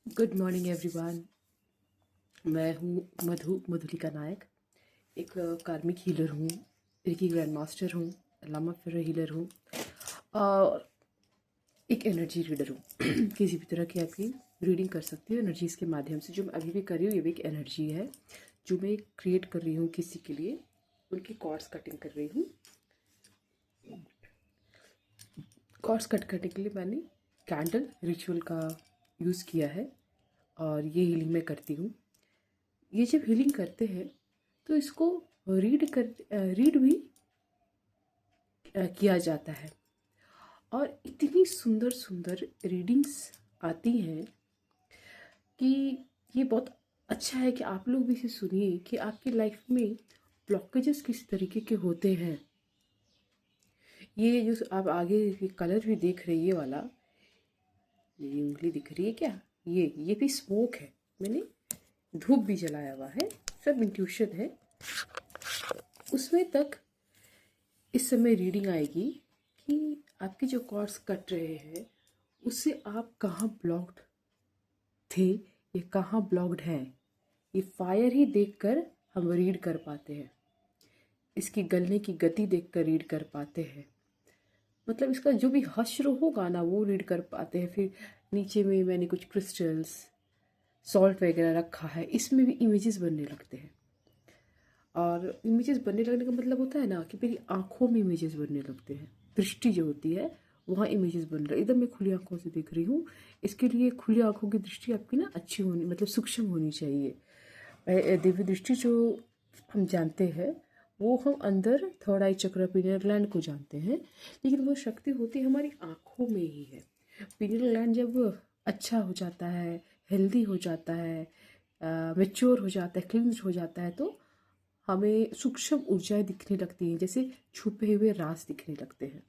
Good morning everyone. मैं हूँ मधुलिका नायक। एक कार्मिक हीलर हूँ, रेकी ग्रैंड मास्टर हूँ, लामा फेरा हीलर हूँ और एक एनर्जी रीडर हूँ। किसी भी तरह की आपकी रीडिंग कर सकती हूँ एनर्जीज़ के माध्यम से। जो मैं अभी भी कर रही हूँ ये भी एक एनर्जी है जो मैं क्रिएट कर रही हूँ किसी के लिए। उनकी कॉर्ड्स कटिंग कर रही हूँ। कॉर्ड्स कट करने के लिए मैंने कैंडल रिचुअल का यूज़ किया है और ये हीलिंग मैं करती हूँ। ये जब हीलिंग करते हैं तो इसको रीड भी किया जाता है और इतनी सुंदर सुंदर रीडिंग्स आती हैं कि ये बहुत अच्छा है कि आप लोग भी इसे सुनिए कि आपकी लाइफ में ब्लॉकेजेस किस तरीके के होते हैं। ये जो आप आगे कलर भी देख रही है वाला, ये उंगली दिख रही है क्या, ये भी स्मोक है। मैंने धूप भी जलाया हुआ है, सब इंट्यूशन है। उसमें तक इस समय रीडिंग आएगी कि आपके जो कॉर्ड्स कट रहे हैं उससे आप कहाँ ब्लॉक्ड थे या कहाँ ब्लॉक्ड हैं। ये फायर ही देखकर हम रीड कर पाते हैं, इसकी गलने की गति देखकर रीड कर पाते हैं। मतलब इसका जो भी हश्र होगा ना वो रीड कर पाते हैं। फिर नीचे में मैंने कुछ क्रिस्टल्स सॉल्ट वगैरह रखा है, इसमें भी इमेजेस बनने लगते हैं। और इमेजेस बनने लगने का मतलब होता है ना कि मेरी आंखों में इमेजेस बनने लगते हैं। दृष्टि जो होती है वहाँ इमेजेस बन रहा है। एकदम मैं खुली आंखों से देख रही हूँ। इसके लिए खुली आंखों की दृष्टि आपकी ना अच्छी होनी, मतलब सूक्ष्म होनी चाहिए। दिव्य दृष्टि जो हम जानते हैं वो हम अंदर थर्ड आई चक्र पीनियल ग्लैंड को जानते हैं, लेकिन वो शक्ति होती हमारी आंखों में ही है। पीनियल ग्लैंड जब अच्छा हो जाता है, हेल्दी हो जाता है, मेच्योर हो जाता है, क्लींस हो जाता है, तो हमें सूक्ष्म ऊर्जाएं दिखने लगती हैं, जैसे छुपे हुए राज दिखने लगते हैं।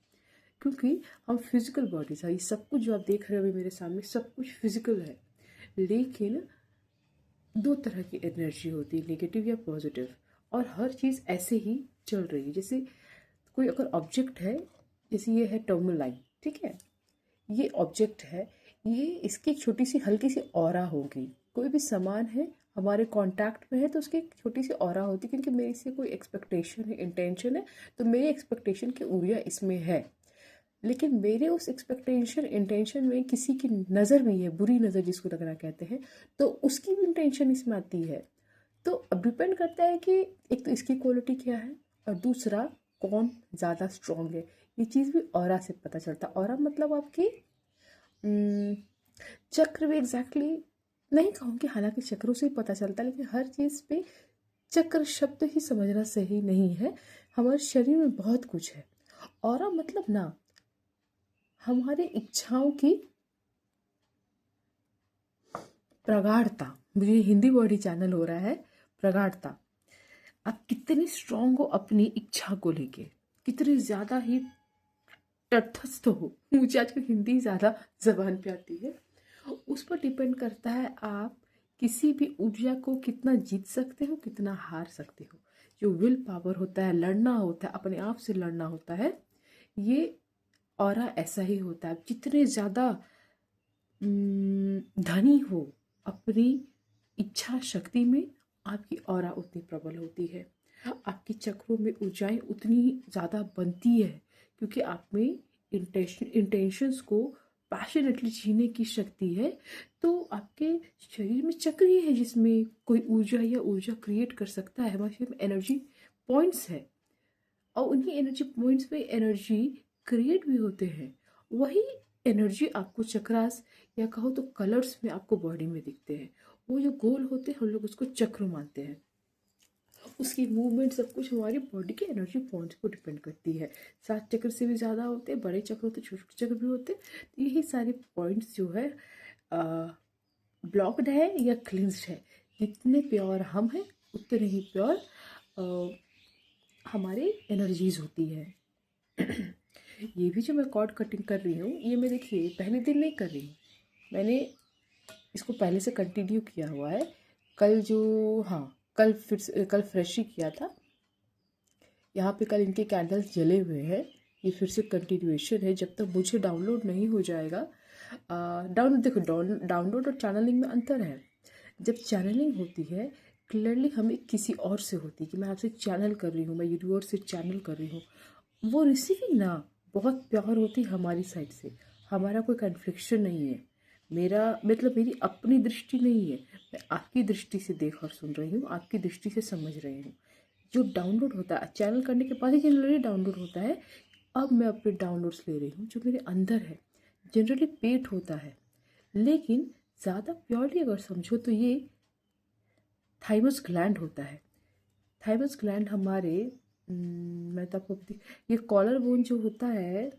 क्योंकि हम फिजिकल बॉडीज है, ये सब कुछ जो आप देख रहे हो अभी मेरे सामने सब कुछ फिजिकल है, लेकिन दो तरह की एनर्जी होती है, नेगेटिव या पॉजिटिव। और हर चीज़ ऐसे ही चल रही है। जैसे कोई अगर ऑब्जेक्ट है, जैसे ये है टर्मिनल लाइन, ठीक है, ये ऑब्जेक्ट है, ये इसकी छोटी सी हल्की सी ऑरा होगी। कोई भी सामान है हमारे कांटेक्ट में है तो उसकी एक छोटी सी ऑरा होती है, क्योंकि मेरे से कोई एक्सपेक्टेशन है, इंटेंशन है, तो मेरी एक्सपेक्टेशन की ऊर्जा इसमें है। लेकिन मेरे उस एक्सपेक्टेशन इंटेंशन में किसी की नज़र भी है, बुरी नज़र जिसको लगना कहते हैं, तो उसकी भी इंटेंशन इसमें आती है। तो अब डिपेंड करता है कि एक तो इसकी क्वालिटी क्या है और दूसरा कौन ज़्यादा स्ट्रांग है। ये चीज़ भी ऑरा से पता चलता है। ऑरा मतलब आपकी चक्र भी एग्जैक्टली नहीं कहूँगी, हालांकि चक्रों से ही पता चलता है, लेकिन हर चीज़ पे चक्र शब्द ही समझना सही नहीं है। हमारे शरीर में बहुत कुछ है। ऑरा मतलब ना हमारे इच्छाओं की प्रगाढ़ता। मुझे हिंदी वर्ड चैनल हो रहा है, प्रगाढ़ता। आप कितने स्ट्रांग हो अपनी इच्छा को लेके, कितने ज़्यादा ही तटस्थ हो। मुझे आजकल हिंदी ज़्यादा जबान पे आती है। उस पर डिपेंड करता है आप किसी भी ऊर्जा को कितना जीत सकते हो, कितना हार सकते हो। जो विल पावर होता है, लड़ना होता है, अपने आप से लड़ना होता है, ये ऑरा ऐसा ही होता है। जितने ज़्यादा धनी हो अपनी इच्छा शक्ति में, आपकी ऑरा उतनी प्रबल होती है। आपकी चक्रों में ऊर्जाएं उतनी ज़्यादा बनती है, क्योंकि आप में इंटेंशंस को पैशनेटली जीने की शक्ति है। तो आपके शरीर में चक्र ही है जिसमें कोई ऊर्जा या ऊर्जा क्रिएट कर सकता है। हमारे शरीर में एनर्जी पॉइंट्स है और उन्हीं एनर्जी पॉइंट्स पे एनर्जी क्रिएट भी होते हैं। वही एनर्जी आपको चक्रास या कहो तो कलर्स में आपको बॉडी में दिखते हैं। वो जो गोल होते हैं हम लोग उसको चक्र मानते हैं। उसकी मूवमेंट सब कुछ हमारी बॉडी के एनर्जी पॉइंट्स पर डिपेंड करती है। 7 चक्र से भी ज़्यादा होते हैं, बड़े चक्र होते, छोटे छोटे चक्र भी होते। तो यही सारे पॉइंट्स जो है ब्लॉक्ड है या क्लिंस्ड है। जितने प्योर हम हैं उतने ही प्योर हमारे एनर्जीज होती है। ये भी जो मैं कॉर्ड कटिंग कर रही हूँ, ये मैं देखिए पहले दिन नहीं कर रही हूँ, मैंने इसको पहले से कंटिन्यू किया हुआ है। कल जो, हाँ, कल फिर से कल फ्रेश ही किया था। यहाँ पे कल इनके कैंडल्स जले हुए हैं। ये फिर से कंटिन्यूएशन है। जब तक मुझे डाउनलोड नहीं हो जाएगा देखो, डाउनलोड और चैनलिंग में अंतर है। जब चैनलिंग होती है, क्लियरली हमें किसी और से होती है कि मैं आपसे चैनल कर रही हूँ, मैं यूनिवर्स से चैनल कर रही हूँ। वो रिसीविंग ना बहुत प्योर होती है हमारी साइड से। हमारा कोई कन्फ्लिक्शन नहीं है, मेरा मतलब मेरी अपनी दृष्टि नहीं है, मैं आपकी दृष्टि से देख और सुन रही हूँ, आपकी दृष्टि से समझ रही हूँ। जो डाउनलोड होता है चैनल करने के बाद ही जनरली डाउनलोड होता है। अब मैं अपने डाउनलोड्स ले रही हूँ जो मेरे अंदर है, जनरली पेट होता है। लेकिन ज़्यादा प्योरली अगर समझो तो ये थाइमस ग्लैंड होता है। थाइमस ग्लैंड हमारे मैं तो आपको ये कॉलर बोन जो होता है,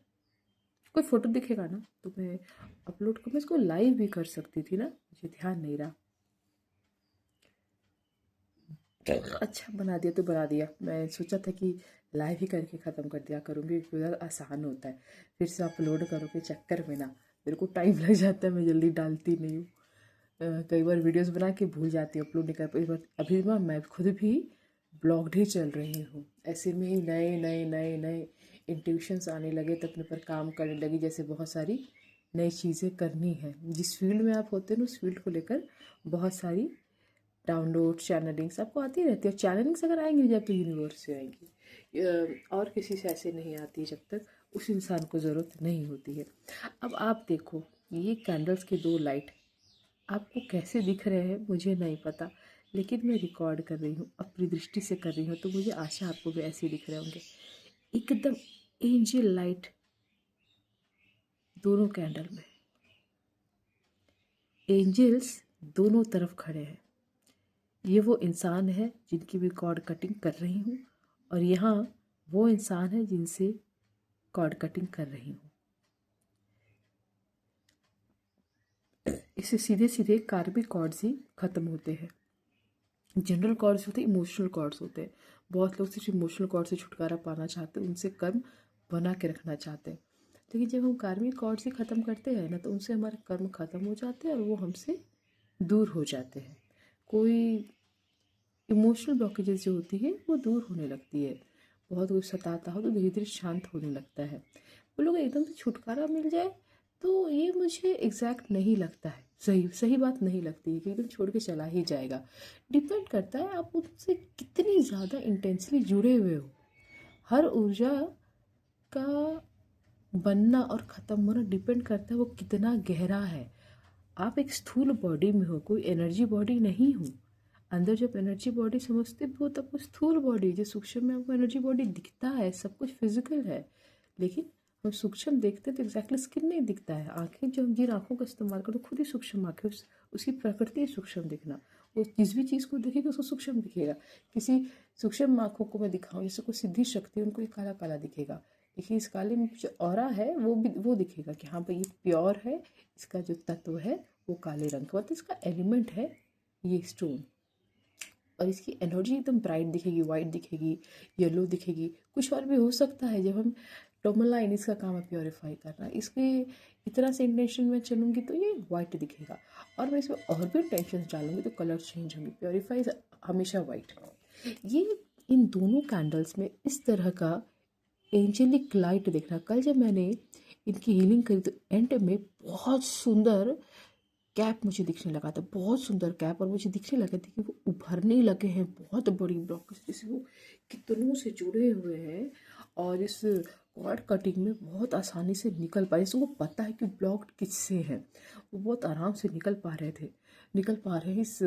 कोई फोटो दिखेगा ना तो मैं अपलोड कर, मैं इसको लाइव भी कर सकती थी ना, मुझे ध्यान नहीं रहा। अच्छा बना दिया तो बना दिया, मैं सोचा था कि लाइव ही करके ख़त्म कर दिया करूँगी, ज़्यादा आसान होता है। फिर से अपलोड करो के चक्कर में ना मेरे को टाइम लग जाता है, मैं जल्दी डालती नहीं हूँ। कई बार वीडियोस बना के भूल जाती हूँ अपलोड नहीं कर पाई। अभी मैं खुद भी ब्लॉग्ड ही चल रही हूँ, ऐसे में ही नए नए नए नए इंट्यूशंस आने लगे तो अपने पर काम करने लगी, जैसे बहुत सारी नई चीज़ें करनी है। जिस फील्ड में आप होते हैं उस फील्ड को लेकर बहुत सारी डाउनलोड चैनलिंग्स आपको आती रहती है। चैनलिंग्स अगर आएंगी जब तो यूनिवर्स से आएंगी, और किसी से ऐसे नहीं आती जब तक उस इंसान को ज़रूरत नहीं होती है। अब आप देखो, ये कैंडल्स के दो लाइट आपको कैसे दिख रहे हैं मुझे नहीं पता, लेकिन मैं रिकॉर्ड कर रही हूँ, अपनी दृष्टि से कर रही हूँ, तो मुझे आशा आपको भी ऐसे ही दिख रहे होंगे। एकदम एंजल लाइट दोनों कैंडल में, एंजल्स दोनों तरफ खड़े हैं। ये वो इंसान है जिनकी भी कॉर्ड कटिंग कर रही हूँ, और यहाँ वो इंसान है जिनसे कॉर्ड कटिंग कर रही हूँ। इससे सीधे सीधे कार्मिक कॉर्ड्स ही खत्म होते हैं। जनरल कॉर्ड्स होते हैं, इमोशनल कॉर्ड्स होते हैं। बहुत लोग सिर्फ इमोशनल कॉर्ड से छुटकारा पाना चाहते हैं, उनसे कर्म बना के रखना चाहते हैं। लेकिन जब हम कार्मिक कॉर्ड से ख़त्म करते हैं ना तो उनसे हमारे कर्म ख़त्म हो जाते हैं और वो हमसे दूर हो जाते हैं। कोई इमोशनल ब्लॉकेजेस जो होती है वो दूर होने लगती है। बहुत कुछ सताता हो तो धीरे धीरे शांत होने लगता है। वो लोग एकदम से छुटकारा मिल जाए तो ये मुझे एग्जैक्ट नहीं लगता है, सही सही बात नहीं लगती है कि एकदम छोड़ के चला ही जाएगा। डिपेंड करता है आप उनसे कितनी ज़्यादा इंटेंसली जुड़े हुए हो। हर ऊर्जा का बनना और ख़त्म होना डिपेंड करता है वो कितना गहरा है। आप एक स्थूल बॉडी में हो, कोई एनर्जी बॉडी नहीं हो। अंदर जब एनर्जी बॉडी समझते भी हो तब वो स्थूल बॉडी, जो सूक्ष्म में आपको एनर्जी बॉडी दिखता है, सब कुछ फिजिकल है। लेकिन हम सूक्ष्म देखते हैं तो एग्जैक्टली स्किन नहीं दिखता है। आंखें जो हम जिन आंखों का इस्तेमाल करते खुद ही सूक्ष्म आंखें, उसकी प्रकृति है सूक्ष्म दिखना। वो जिस भी चीज़ को देखेगा उसको सूक्ष्म दिखेगा। किसी सूक्ष्म आंखों को मैं दिखाऊँ, जैसे कोई सिद्धि शक्ति उनको ये काला काला दिखेगा, लेकिन इस काले में जो ऑरा है वो भी वो दिखेगा कि हाँ भाई ये प्योर है। इसका जो तत्व है वो काले रंग का, मतलब इसका एलिमेंट है ये स्टोन। और इसकी एनर्जी एकदम ब्राइट दिखेगी, वाइट दिखेगी, येलो दिखेगी। कुछ और भी हो सकता है। जब हम टोमलाइन, इसका काम है प्योरीफाई करना, इसके इतना से इंटेंशन में चलूँगी तो ये वाइट दिखेगा। और मैं इसमें और भी टेंशन डालूंगी तो कलर चेंज होंगे। प्योरीफाई हमेशा वाइट। ये इन दोनों कैंडल्स में इस तरह का एंजेलिक लाइट देखना। कल जब मैंने इनकी हीलिंग करी तो एंड में बहुत सुंदर कैप मुझे दिखने लगा था, बहुत सुंदर कैप। और मुझे दिखने लगा था कि वो उभरने लगे हैं बहुत बड़ी ब्लॉक, जैसे वो कितनों से जुड़े हुए हैं और इस कॉर्ड कटिंग में बहुत आसानी से निकल पाए। जैसे वो पता है कि ब्लॉक किससे है, वो बहुत आराम से निकल पा रहे थे, निकल पा रहे हैं। इस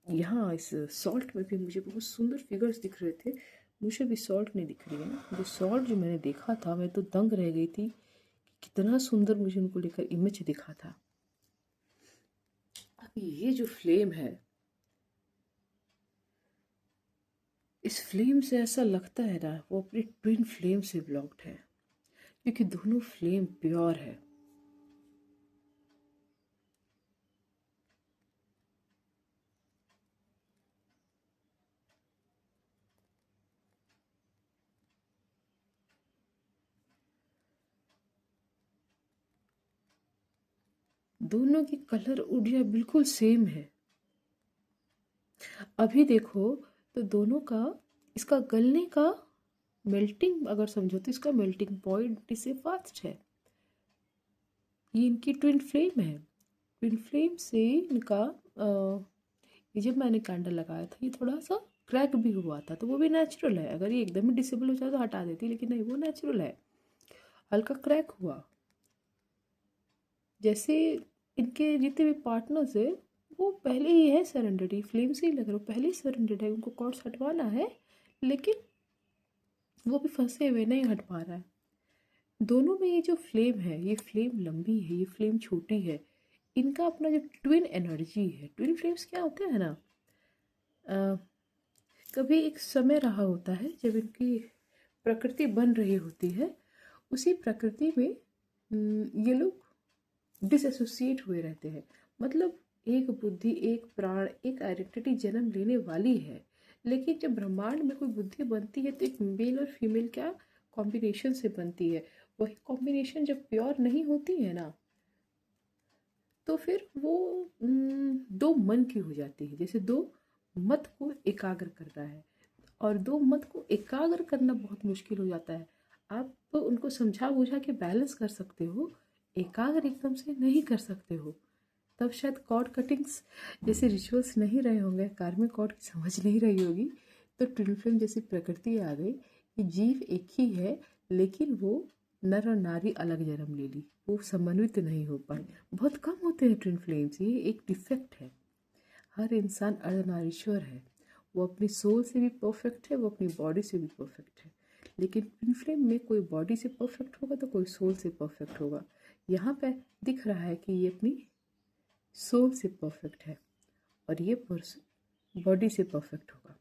यहाँ इस सॉल्ट में भी मुझे बहुत सुंदर फिगर्स दिख रहे थे। मुझे भी सॉल्ट नहीं दिख रही है ना, जो सॉल्ट जो मैंने देखा था मैं तो दंग रह गई थी कि कितना सुंदर मुझे उनको लेकर इमेज दिखा था। अब ये जो फ्लेम है, इस फ्लेम से ऐसा लगता है ना वो अपनी ट्विन फ्लेम से ब्लॉक्ड है, क्योंकि दोनों फ्लेम प्योर है। दोनों की कलर ऊर्जा बिल्कुल सेम है। अभी देखो तो दोनों का, इसका गलने का मेल्टिंग अगर समझो तो इसका मेल्टिंग पॉइंट इससे फास्ट है। ये इनकी ट्विन फ्लेम है। ट्विन फ्लेम से इनका ये जब मैंने कैंडल लगाया था ये थोड़ा सा क्रैक भी हुआ था, तो वो भी नेचुरल है। अगर ये एकदम ही डिसेबल हो जाए तो हटा देती, लेकिन नहीं, वो नेचुरल है, हल्का क्रैक हुआ। जैसे इनके जितने भी पार्टनर्स है वो पहले ही है सरेंडर्ड, फ्लेम से ही लग रहा है पहले ही सरेंडर्ड है, उनको कॉर्ड्स हटवाना है लेकिन वो भी फंसे हुए नहीं हट पा रहा है। दोनों में ये जो फ्लेम है, ये फ्लेम लंबी है, ये फ्लेम छोटी है। इनका अपना जो ट्विन एनर्जी है, ट्विन फ्लेम्स क्या होते हैं ना, अ, कभी एक समय रहा होता है जब इनकी प्रकृति बन रही होती है, उसी प्रकृति में ये लोग डिसएसोसिएट हुए रहते हैं। मतलब एक बुद्धि, एक प्राण, एक आइडेंटिटी जन्म लेने वाली है, लेकिन जब ब्रह्मांड में कोई बुद्धि बनती है तो एक मेल और फीमेल क्या कॉम्बिनेशन से बनती है। वही कॉम्बिनेशन जब प्योर नहीं होती है ना, तो फिर वो दो मन की हो जाती है। जैसे दो मत को एकाग्र करना है, और दो मत को एकाग्र करना बहुत मुश्किल हो जाता है। आप तो उनको समझा बुझा के बैलेंस कर सकते हो, एकाग्र एकदम से नहीं कर सकते हो। तब शायद कॉर्ड कटिंग्स जैसे रिचुअल्स नहीं रहे होंगे, कार्मिक कॉर्ड की समझ नहीं रही होगी, तो ट्विन फ्लेम जैसी प्रकृति आ गई कि जीव एक ही है, लेकिन वो नर और नारी अलग जन्म ले ली, वो समन्वित नहीं हो पाए। बहुत कम होते हैं ट्विन फ्लेम्स, ये एक डिफेक्ट है। हर इंसान अर्धनारीश्वर है, वो अपनी सोल से भी परफेक्ट है, वो अपनी बॉडी से भी परफेक्ट है। लेकिन ट्विन फ्लेम में कोई बॉडी से परफेक्ट होगा तो कोई सोल से परफेक्ट होगा। यहाँ पे दिख रहा है कि ये अपनी सोल से परफेक्ट है और ये पर्सन बॉडी से परफेक्ट होगा।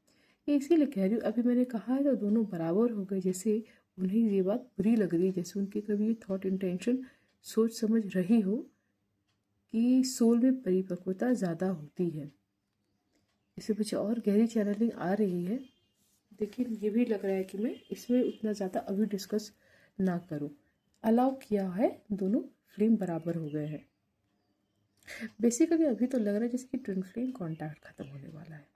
ये इसीलिए कह रही हूँ, अभी मैंने कहा है तो दोनों बराबर हो गए। जैसे उन्हें ये बात बुरी लग रही है, जैसे उनकी कभी ये थॉट इंटेंशन सोच समझ रही हो कि सोल में परिपक्वता ज़्यादा होती है, इससे कुछ और गहरी चैनलिंग आ रही है। लेकिन ये भी लग रहा है कि मैं इसमें उतना ज़्यादा अभी डिस्कस ना करूँ। अलाउ किया है, दोनों फ्लेम बराबर हो गए हैं। बेसिकली अभी तो लग रहा है जैसे कि ट्विन फ्लेम कॉन्टैक्ट खत्म होने वाला है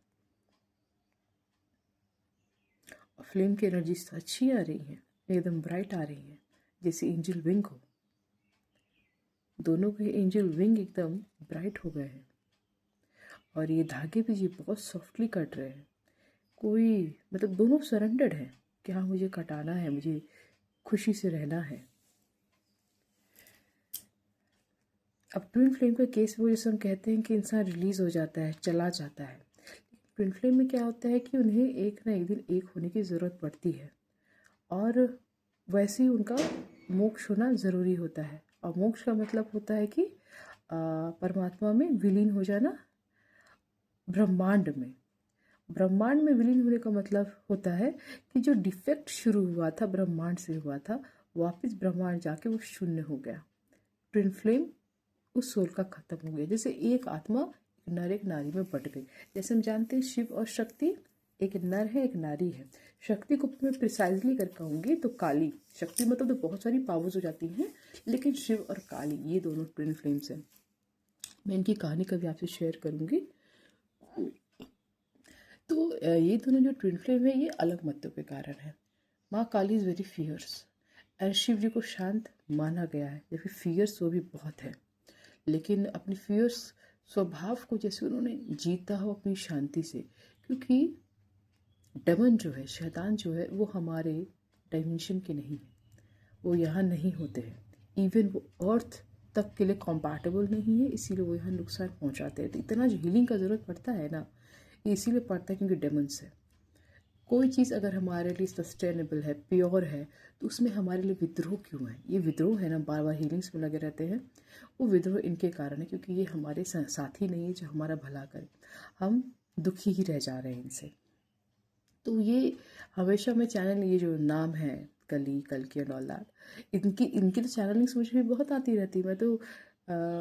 और फ्लेम की एनर्जीज तो अच्छी आ रही है, एकदम ब्राइट आ रही है, जैसे एंजल विंग हो। दोनों के एंजल विंग एकदम ब्राइट हो गए हैं और ये धागे भी जी बहुत सॉफ्टली कट रहे हैं। कोई मतलब दोनों सरेंडर्ड है कि हाँ मुझे कटाना है, मुझे खुशी से रहना है। अब ट्विन फ्लेम के केस में जैसे हम कहते हैं कि इंसान रिलीज हो जाता है, चला जाता है। ट्विन फ्लेम में क्या होता है कि उन्हें एक ना एक दिन एक होने की ज़रूरत पड़ती है, और वैसे ही उनका मोक्ष होना ज़रूरी होता है। और मोक्ष का मतलब होता है कि परमात्मा में विलीन हो जाना, ब्रह्मांड में। ब्रह्मांड में विलीन होने का मतलब होता है कि जो डिफेक्ट शुरू हुआ था ब्रह्मांड से हुआ था, वापस ब्रह्मांड जाके वो शून्य हो गया। ट्विन फ्लेम उस सोल का खत्म हो गया। जैसे एक आत्मा एक नर एक नारी में बट गई। जैसे हम जानते हैं शिव और शक्ति, एक नर है एक नारी है। शक्ति को मैं प्रिसाइजली कर कहूँगी तो काली शक्ति, मतलब तो बहुत सारी पावर्स हो जाती हैं, लेकिन शिव और काली ये दोनों ट्विन फ्लेम्स हैं। मैं इनकी कहानी कभी आपसे शेयर करूँगी। तो ये दोनों जो ट्विन फ्लेम है ये अलग मतों के कारण है। माँ Kali is very fierce and Shiv ji को शांत माना गया है, जबकि फियर्स वो भी बहुत है, लेकिन अपनी फियर्स स्वभाव को जैसे उन्होंने जीता हो अपनी शांति से। क्योंकि डेमन जो है, शैतान जो है, वो हमारे डायमेंशन के नहीं है, वो यहाँ नहीं होते हैं। इवन वो अर्थ तक के लिए कॉम्पैटिबल नहीं है, इसीलिए वो यहाँ नुकसान पहुँचाते हैं। तो इतना जो हीलिंग का ज़रूरत पड़ता है ना, ये इसीलिए पड़ता है क्योंकि डेमन्स है। कोई चीज़ अगर हमारे लिए सस्टेनेबल है, प्योर है, तो उसमें हमारे लिए विद्रोह क्यों है? ये विद्रोह है ना, बार बार हीलिंग्स में लगे रहते हैं, वो विद्रोह इनके कारण है क्योंकि ये हमारे साथी नहीं है जो हमारा भला करे। हम दुखी ही रह जा रहे हैं इनसे। तो ये हमेशा मैं चैनल, ये जो नाम है कली, कल्कि एंड ऑल दैट, इनकी तो चैनलिंग्स मुझे भी बहुत आती रहती है। मैं तो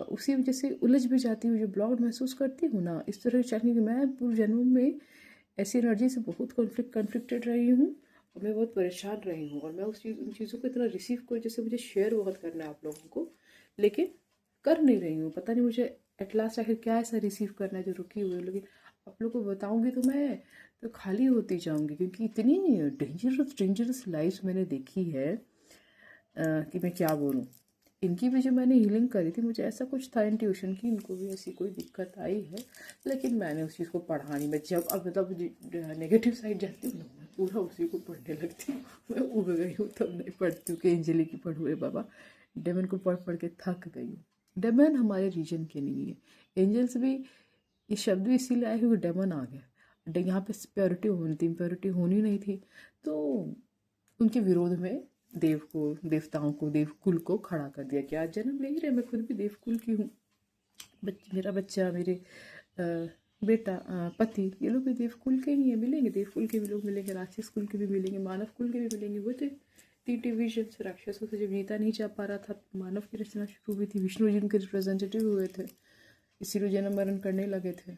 उसी वजह से उलझ भी जाती हूँ, जो ब्लॉग महसूस करती हूँ ना इस तरह की चैनलिंग। मैं पूर्व जन्मों में ऐसी एनर्जी से बहुत कॉन्फ्लिक्टेड रही हूँ और मैं बहुत परेशान रही हूँ, और मैं उन चीज़ों को इतना रिसीव कर, जैसे मुझे शेयर बहुत करना है आप लोगों को, लेकिन कर नहीं रही हूँ। पता नहीं मुझे एट लास्ट आखिर क्या ऐसा रिसीव करना है जो रुकी हुई है। लेकिन आप लोग को बताऊँगी तो मैं तो खाली होती जाऊँगी, क्योंकि इतनी डेंजरस लाइफ मैंने देखी है कि मैं क्या बोलूँ। इनकी भी जो मैंने हीलिंग करी थी, मुझे ऐसा कुछ था इंट्यूशन कि इनको भी ऐसी कोई दिक्कत आई है, लेकिन मैंने उस चीज़ को पढ़ा नहीं। मैं जब अब मतलब नेगेटिव साइड जाती हूँ ना, मैं पूरा उसी को पढ़ने लगती हूँ। मैं उब गई हूँ तब नहीं पढ़ती हूँ कि एंजली की पढ़ू रे बाबा। डेमन को पढ़ पढ़ के थक गई हूँ। डेमन हमारे रीजन के नहीं है। एंजल्स भी, ये शब्द भी इसीलिए आए क्योंकि डेमन आ गया। यहाँ पे प्योरिटी होनी थी, प्योरिटी होनी नहीं थी, तो उनके विरोध में देव को, देवताओं को, देवकुल को खड़ा कर दिया कि आज जन्म ले ही रहे, मैं खुद भी देवकुल की हूँ। मेरा बच्चा, मेरे बेटा, पति, ये लोग भी देवकुल के ही हैं। मिलेंगे देवकुल के भी लोग मिलेंगे, राक्षस कुल के भी मिलेंगे, मानव कुल के भी मिलेंगे। वो थे तीन डिविजन से। राक्षसों से जब जीता नहीं जा पा रहा था, मानव की रचना शुरू हुई थी। विष्णु जी उनके रिप्रेजेंटेटिव हुए थे, इसीलिए जन्म मरण करने लगे थे।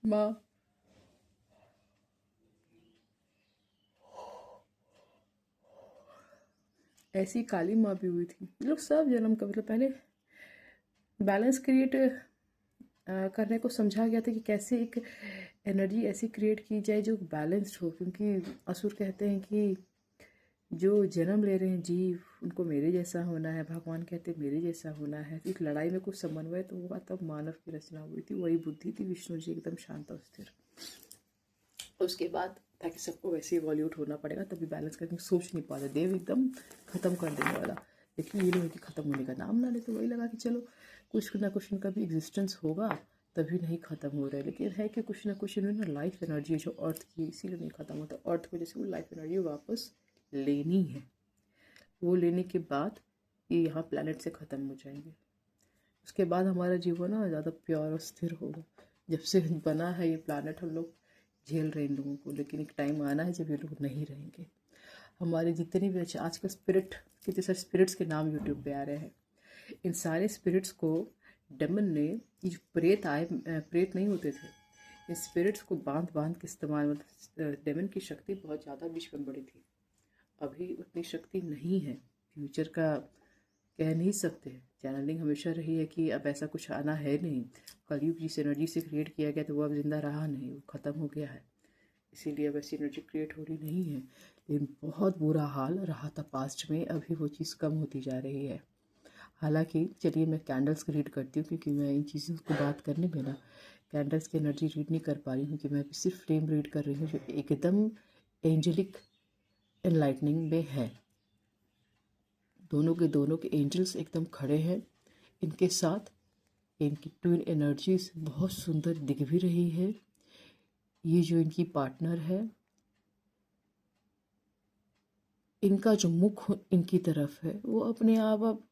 माँ ऐसी काली माँ भी हुई थी। ये लोग सब जन्म का मतलब पहले बैलेंस क्रिएट करने को समझा गया था कि कैसे एक एनर्जी ऐसी क्रिएट की जाए जो बैलेंस्ड हो। क्योंकि असुर कहते हैं कि जो जन्म ले रहे हैं जीव, उनको मेरे जैसा होना है। भगवान कहते हैं मेरे जैसा होना है। इस लड़ाई में कुछ समन्वय तो हुआ, तब मानव की रचना हुई थी। वही बुद्धि थी विष्णु जी, एकदम शांत और स्थिर। उसके बाद ताकि सबको वैसे इवॉल्यूट होना पड़ेगा, तभी बैलेंस करके सोच नहीं पाते। देव एकदम खत्म कर देने वाला, लेकिन ये लोग कि खत्म होने का नाम ना ले, तो वही लगा कि चलो कुछ ना कुछ इनका भी एग्जिस्टेंस होगा, तभी नहीं खत्म हो रहा है। लेकिन है कि कुछ ना कुछ इन्होंने लाइफ एनर्जी जो अर्थ की, इसीलिए नहीं खत्म होता। अर्थ को जैसे वो लाइफ एनर्जी वापस लेनी है, वो लेने के बाद ये यहाँ प्लानट से ख़त्म हो जाएंगे। उसके बाद हमारा जीवन ना ज़्यादा प्योर और स्थिर होगा। जब से बना है ये प्लानट, हम लोग झेल रहे हैं इन लोगों को, लेकिन एक टाइम आना है जब ये लोग नहीं रहेंगे। हमारे जितने भी आजकल स्पिरिट, कितने सारे स्पिरिट्स के नाम यूट्यूब पे आ रहे हैं, इन सारे स्पिरिट्स को डेमन ने, ये जो प्रेत आए, प्रेत नहीं होते थे, इन स्पिरिट्स को बांध बांध के इस्तेमाल, मतलब डेमन की शक्ति बहुत ज़्यादा बीच में बड़ी थी। अभी उतनी शक्ति नहीं है। फ्यूचर का कह नहीं सकते। चैनलिंग हमेशा रही है कि अब ऐसा कुछ आना है नहीं। कलयुग जिस एनर्जी से क्रिएट किया गया तो वो अब जिंदा रहा नहीं, वो ख़त्म हो गया है। इसीलिए अब ऐसी एनर्जी क्रिएट हो रही नहीं है। लेकिन बहुत बुरा हाल रहा था पास्ट में, अभी वो चीज़ कम होती जा रही है। हालांकि चलिए मैं कैंडल्स को रीड करती हूँ, क्योंकि मैं इन चीज़ों को बात करने में ना कैंडल्स की एनर्जी रीड नहीं कर पा रही हूँ, कि मैं सिर्फ फ्लेम रीड कर रही हूँ जो एकदम एंजलिक एनलाइटनिंग में है। दोनों के एंजल्स एकदम खड़े हैं इनके साथ। इनकी ट्विन एनर्जीज बहुत सुंदर दिख भी रही है। ये जो इनकी पार्टनर है, इनका जो मुख इनकी तरफ है वो अपने आप अब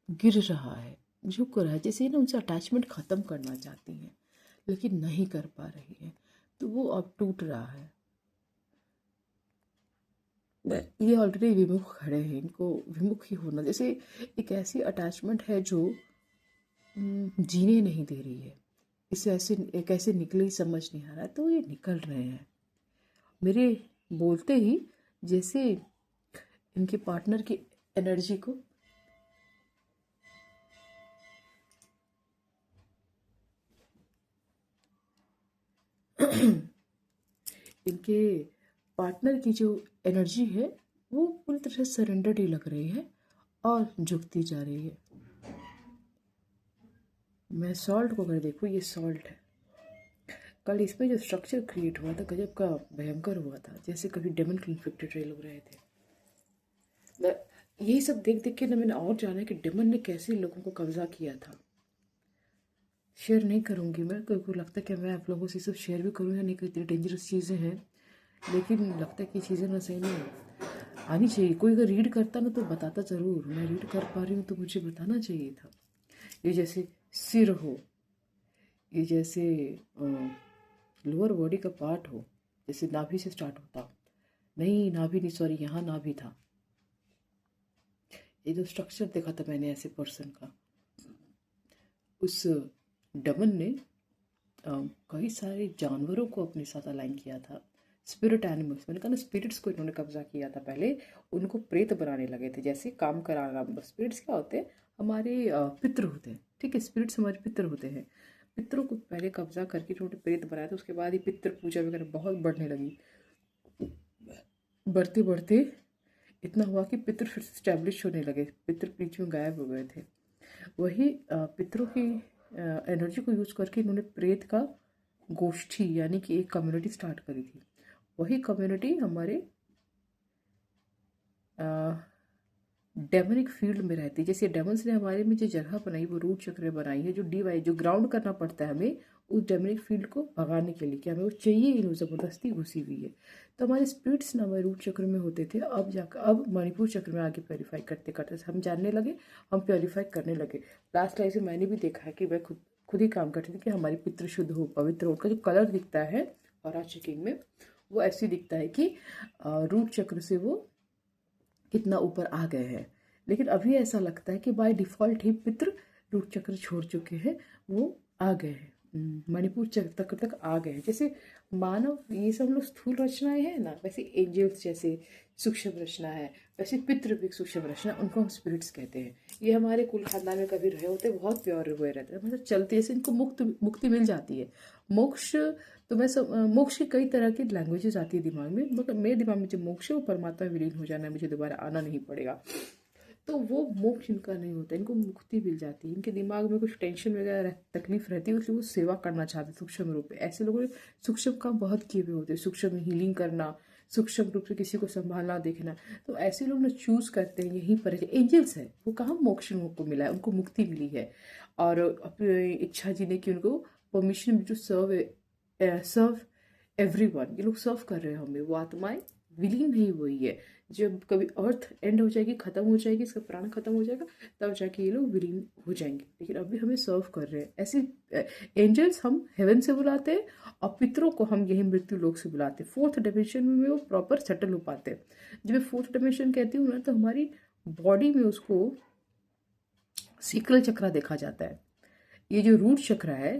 गिर रहा है, झुक रहा है, जैसे ना उनसे अटैचमेंट ख़त्म करना चाहती हैं लेकिन नहीं कर पा रही है, तो वो अब टूट रहा है। ये ऑलरेडी विमुख खड़े हैं, इनको विमुख ही होना, जैसे एक ऐसी अटैचमेंट है जो जीने नहीं दे रही है। इसे ऐसे कैसे निकले ही समझ नहीं आ रहा है, तो ये निकल रहे हैं मेरे बोलते ही। जैसे इनके पार्टनर की एनर्जी को इनके पार्टनर की जो एनर्जी है वो पूरी तरह से सरेंडर्ड ही लग रही है और झुकती जा रही है। मैं सॉल्ट को अगर देखूँ, ये सॉल्ट है। कल इसमें जो स्ट्रक्चर क्रिएट हुआ था गजब का भयंकर हुआ था, जैसे कभी डेमन के इन्फेक्टेड लोग रहे थे। यही सब देख देख के ना मैंने और जाना कि डेमन ने कैसे लोगों को कब्जा किया था। शेयर नहीं करूँगी मैं, क्योंकि लगता है कि मैं आप लोगों से सब शेयर भी करूँ या नहीं, कितनी डेंजरस चीज़ें हैं, लेकिन लगता है कि चीज़ें ना सही नहीं आनी चाहिए। कोई अगर रीड करता ना तो बताता ज़रूर। मैं रीड कर पा रही हूँ तो मुझे बताना चाहिए था। ये जैसे सिर हो, ये जैसे लोअर बॉडी का पार्ट हो, जैसे नाभि से स्टार्ट होता, नहीं नाभि नहीं, सॉरी यहाँ नाभि था। ये जो स्ट्रक्चर देखा था मैंने ऐसे पर्सन का, उस डमन ने कई सारे जानवरों को अपने साथ अलाइन किया था। स्पिरिट एनिमल्स, मैंने कहा ना स्पिरिट्स को इन्होंने कब्जा किया था। पहले उनको प्रेत बनाने लगे थे, जैसे काम कराना। स्पिरिट्स क्या होते हैं? हमारे पितृ होते हैं, ठीक है। स्पिरिट्स हमारे पितृ होते हैं। पितरों को पहले कब्जा करके इन्होंने प्रेत बनाया था। उसके बाद ही पितृ पूजा वगैरह बहुत बढ़ने लगी। बढ़ते बढ़ते इतना हुआ कि पितृ फिर से स्टैब्लिश होने लगे, पितृ बीच में गायब हो गए थे। वही पितरों की एनर्जी को यूज करके इन्होंने प्रेत का गोष्ठी यानी कि एक कम्युनिटी स्टार्ट करी थी। वही कम्युनिटी हमारे डेमनिक फील्ड में रहती है। जैसे डेमन्स ने हमारे में जो जगह बनाई वो रूट चक्र में बनाई है, जो डिवाइड जो ग्राउंड करना पड़ता है हमें उस डेमनिक फील्ड को भगाने के लिए, कि हमें वो चाहिए ही नहीं, ज़बरदस्ती घुसी हुई है। तो हमारे स्पिरिट्स ना हमारे रूट चक्र में होते थे, अब जाकर अब मणिपुर चक्र में आगे प्योरीफाई करते करते हम जानने लगे, हम प्योरीफाई करने लगे। लास्ट लाइफ से मैंने भी देखा है कि मैं खुद खुद ही काम करती थी कि हमारी पितृ शुद्ध हो, पवित्र हो। उनका जो कलर दिखता है और चेकिंग में वो ऐसे दिखता है कि रूट चक्र से वो कितना ऊपर आ गए हैं। लेकिन अभी ऐसा लगता है कि बाय डिफ़ॉल्ट ही पितृ रूट चक्र छोड़ चुके हैं, वो आ गए हैं, मणिपुर चक्र तक आ गए हैं। जैसे मानव ये सब लोग स्थूल रचनाएं हैं ना, वैसे एंजल्स जैसे सूक्ष्म रचना है, वैसे पितृ भी सूक्ष्म रचना, उनको हम स्पिरिट्स कहते हैं। ये हमारे कुल खानदान में कभी रहे होते, बहुत प्योर हुए रहते हैं, मतलब चलते, जैसे इनको मुक्ति मिल जाती है। मोक्ष तो मैं सब मोक्ष की कई तरह की लैंग्वेजेस आती है दिमाग में, मगर मेरे दिमाग में जो मोक्ष है वो परमात्मा में विलीन हो जाना है, मुझे दोबारा आना नहीं पड़ेगा। तो वो मोक्ष इनका नहीं होता, इनको मुक्ति मिल जाती है। इनके दिमाग में कुछ टेंशन वगैरह तकलीफ रहती है, इसलिए वो सेवा करना चाहते सूक्ष्म रूप में। ऐसे लोगों ने सूक्ष्म काम बहुत किए हुए होते हैं, सूक्ष्म हीलिंग करना, सूक्ष्म रूप से किसी को संभालना, देखना। तो ऐसे लोग ना चूज करते हैं यहीं पर। एंजल्स है वो, कहाँ मोक्ष उनको मिला है, उनको मुक्ति मिली है और अपनी इच्छा जीने की उनको परमिशन टू सर्व एवरीवन। ये लोग सर्व कर रहे हैं हमें, वो आत्माएं विलीन नहीं हुई है। जब कभी अर्थ एंड हो जाएगी, खत्म हो जाएगी, इसका प्राण खत्म हो जाएगा, तब जाके ये लोग विलीन हो जाएंगे। लेकिन अभी हमें सर्व कर रहे हैं। ऐसे एंजल्स हम हेवन से बुलाते हैं और पितरों को हम यही मृत्यु लोक से बुलाते हैं। फोर्थ डायमेंशन में वो प्रॉपर सेटल हो पाते हैं। जब मैं फोर्थ डायमेंशन कहती हूँ ना, तो हमारी बॉडी में उसको सीक्रेट चक्र देखा जाता है। ये जो रूट चक्र है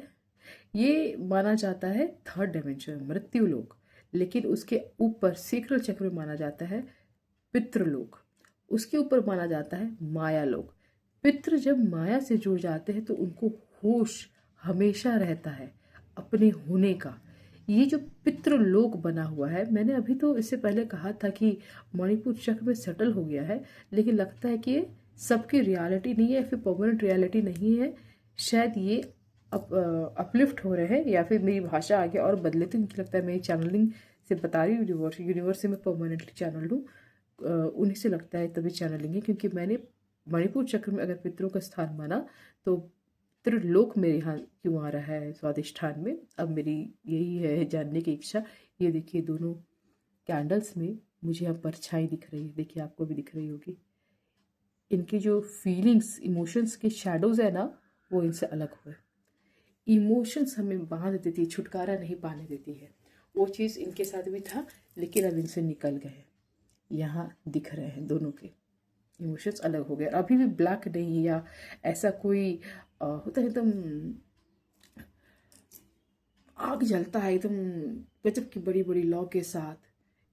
ये माना जाता है थर्ड डायमेंशन, मृत्यु लोक। लेकिन उसके ऊपर सीक्रेट चक्र में माना जाता है पितृलोक। उसके ऊपर माना जाता है माया लोक। पितृ जब माया से जुड़ जाते हैं तो उनको होश हमेशा रहता है अपने होने का। ये जो पितृलोक बना हुआ है, मैंने अभी तो इससे पहले कहा था कि मणिपुर चक्र में सेटल हो गया है, लेकिन लगता है कि ये सबकी रियलिटी नहीं है, फिर परमानेंट रियलिटी नहीं है। शायद ये अपलिफ्ट हो रहे हैं, या फिर मेरी भाषा आगे और बदले, तो मुझे लगता है मेरी चैनलिंग से बता रही हूँ, यूनिवर्स से मैं परमानेंटली चैनल लूँ, उन्हीं से लगता है तभी चैनलिंग है। क्योंकि मैंने मणिपुर चक्र में अगर पितरों का स्थान माना तो त्रिलोक मेरे यहाँ क्यों आ रहा है स्वादिष्ठान में। अब मेरी यही है जानने की इच्छा। ये देखिए दोनों कैंडल्स में मुझे यहाँ परछाई दिख रही है, देखिए आपको भी दिख रही होगी। इनकी जो फीलिंग्स, इमोशंस के शेडोज है ना, वो इनसे अलग हुए। इमोशंस हमें बांध देती है, छुटकारा नहीं पाने देती है। वो चीज़ इनके साथ भी था, लेकिन अब इनसे निकल गए। यहाँ दिख रहे हैं दोनों के इमोशंस अलग हो गए। अभी भी ब्लैक नहीं, या ऐसा कोई होता है एकदम आग जलता है एकदम गजब की बड़ी बड़ी लौ के साथ,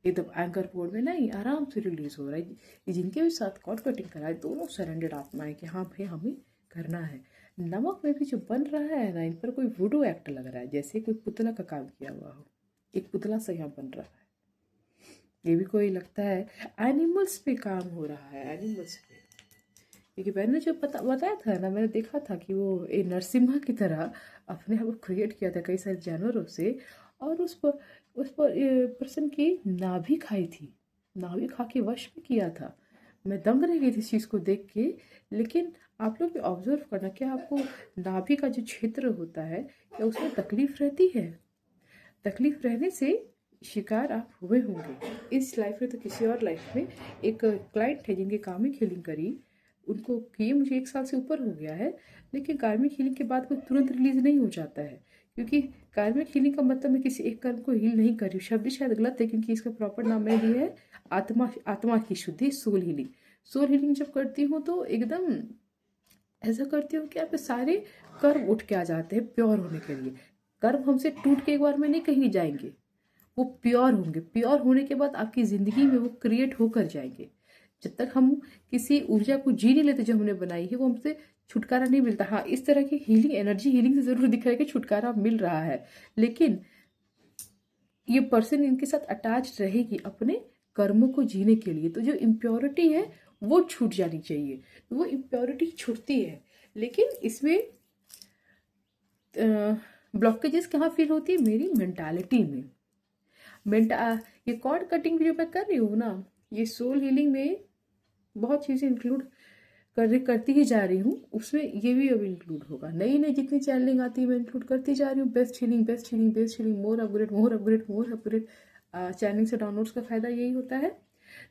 एकदम एंकर पोर्ट में नहीं, आराम से रिलीज हो रहा है। ये जिनके भी साथ कॉर्ड कटिंग करा है, दोनों सरेंडेड आत्माएं कि हाँ भाई हमें करना है। नमक में भी जो बन रहा है ना, इन पर कोई वुडू एक्ट लग रहा है, जैसे कोई पुतला का काम किया हुआ हो। एक पुतला सा यहाँ बन रहा है। ये भी कोई लगता है एनिमल्स पे काम हो रहा है, एनिमल्स पे। क्योंकि मैंने जो बताया था ना, मैंने देखा था कि वो एक नरसिम्हा की तरह अपने आप को क्रिएट किया था कई सारे जानवरों से, और उस पर पर्सन की नाभि खाई थी, नाभि खा के वश में किया था। मैं दंग रह गई थी इस चीज़ को देख के। लेकिन आप लोग भी ऑब्जर्व करना, क्या आपको नाभि का जो क्षेत्र होता है, क्या उसमें तकलीफ रहती है? तकलीफ रहने से शिकार आप हुए होंगे इस लाइफ में तो किसी और लाइफ में। एक क्लाइंट है जिनके कामिक हीलिंग करी, उनको किए मुझे 1 साल से ऊपर हो गया है, लेकिन कार्मिक हीलिंग के बाद कोई तुरंत रिलीज नहीं हो जाता है। क्योंकि कार्मिक हीलिंग का मतलब मैं किसी एक कर्म को हील नहीं कर रही हूँ, शब्द शायद गलत है, क्योंकि इसका प्रॉपर नाम मैंने दिया है आत्मा की शुद्धि, सोल हीलिंग। सोल हीलिंग जब करती हूँ तो एकदम ऐसा करती हूँ कि आप सारे कर्म उठ के आ जाते हैं प्योर होने के लिए। कर्म हमसे टूट के एक बार में नहीं कहीं जाएंगे, वो प्योर होंगे। प्योर होने के बाद आपकी ज़िंदगी में वो क्रिएट होकर जाएंगे। जब तक हम किसी ऊर्जा को जी नहीं लेते जो हमने बनाई है, वो हमसे छुटकारा नहीं मिलता। हाँ, इस तरह की हीलिंग, एनर्जी हीलिंग से ज़रूर दिख रहा है कि छुटकारा मिल रहा है, लेकिन ये पर्सन इनके साथ अटैच रहेगी अपने कर्मों को जीने के लिए। तो जो इम्प्योरिटी है वो छूट जानी चाहिए, तो वो इम्प्योरिटी छूटती है। लेकिन इसमें ब्लॉकेजेस कहाँ फील होती है? मेरी मेंटालिटी में। ये कॉर्ड कटिंग जो मैं कर रही हूँ ना, ये सोल हीलिंग में बहुत चीज़ें इंक्लूड करती ही जा रही हूँ, उसमें ये भी अब इंक्लूड होगा। नई नई जितनी चैनलिंग आती है मैं इंक्लूड करती जा रही हूँ। Best healing, best healing, best healing, more upgrade, more upgrade, more upgrade. Channelling से डाउनलोड्स का फ़ायदा यही होता है।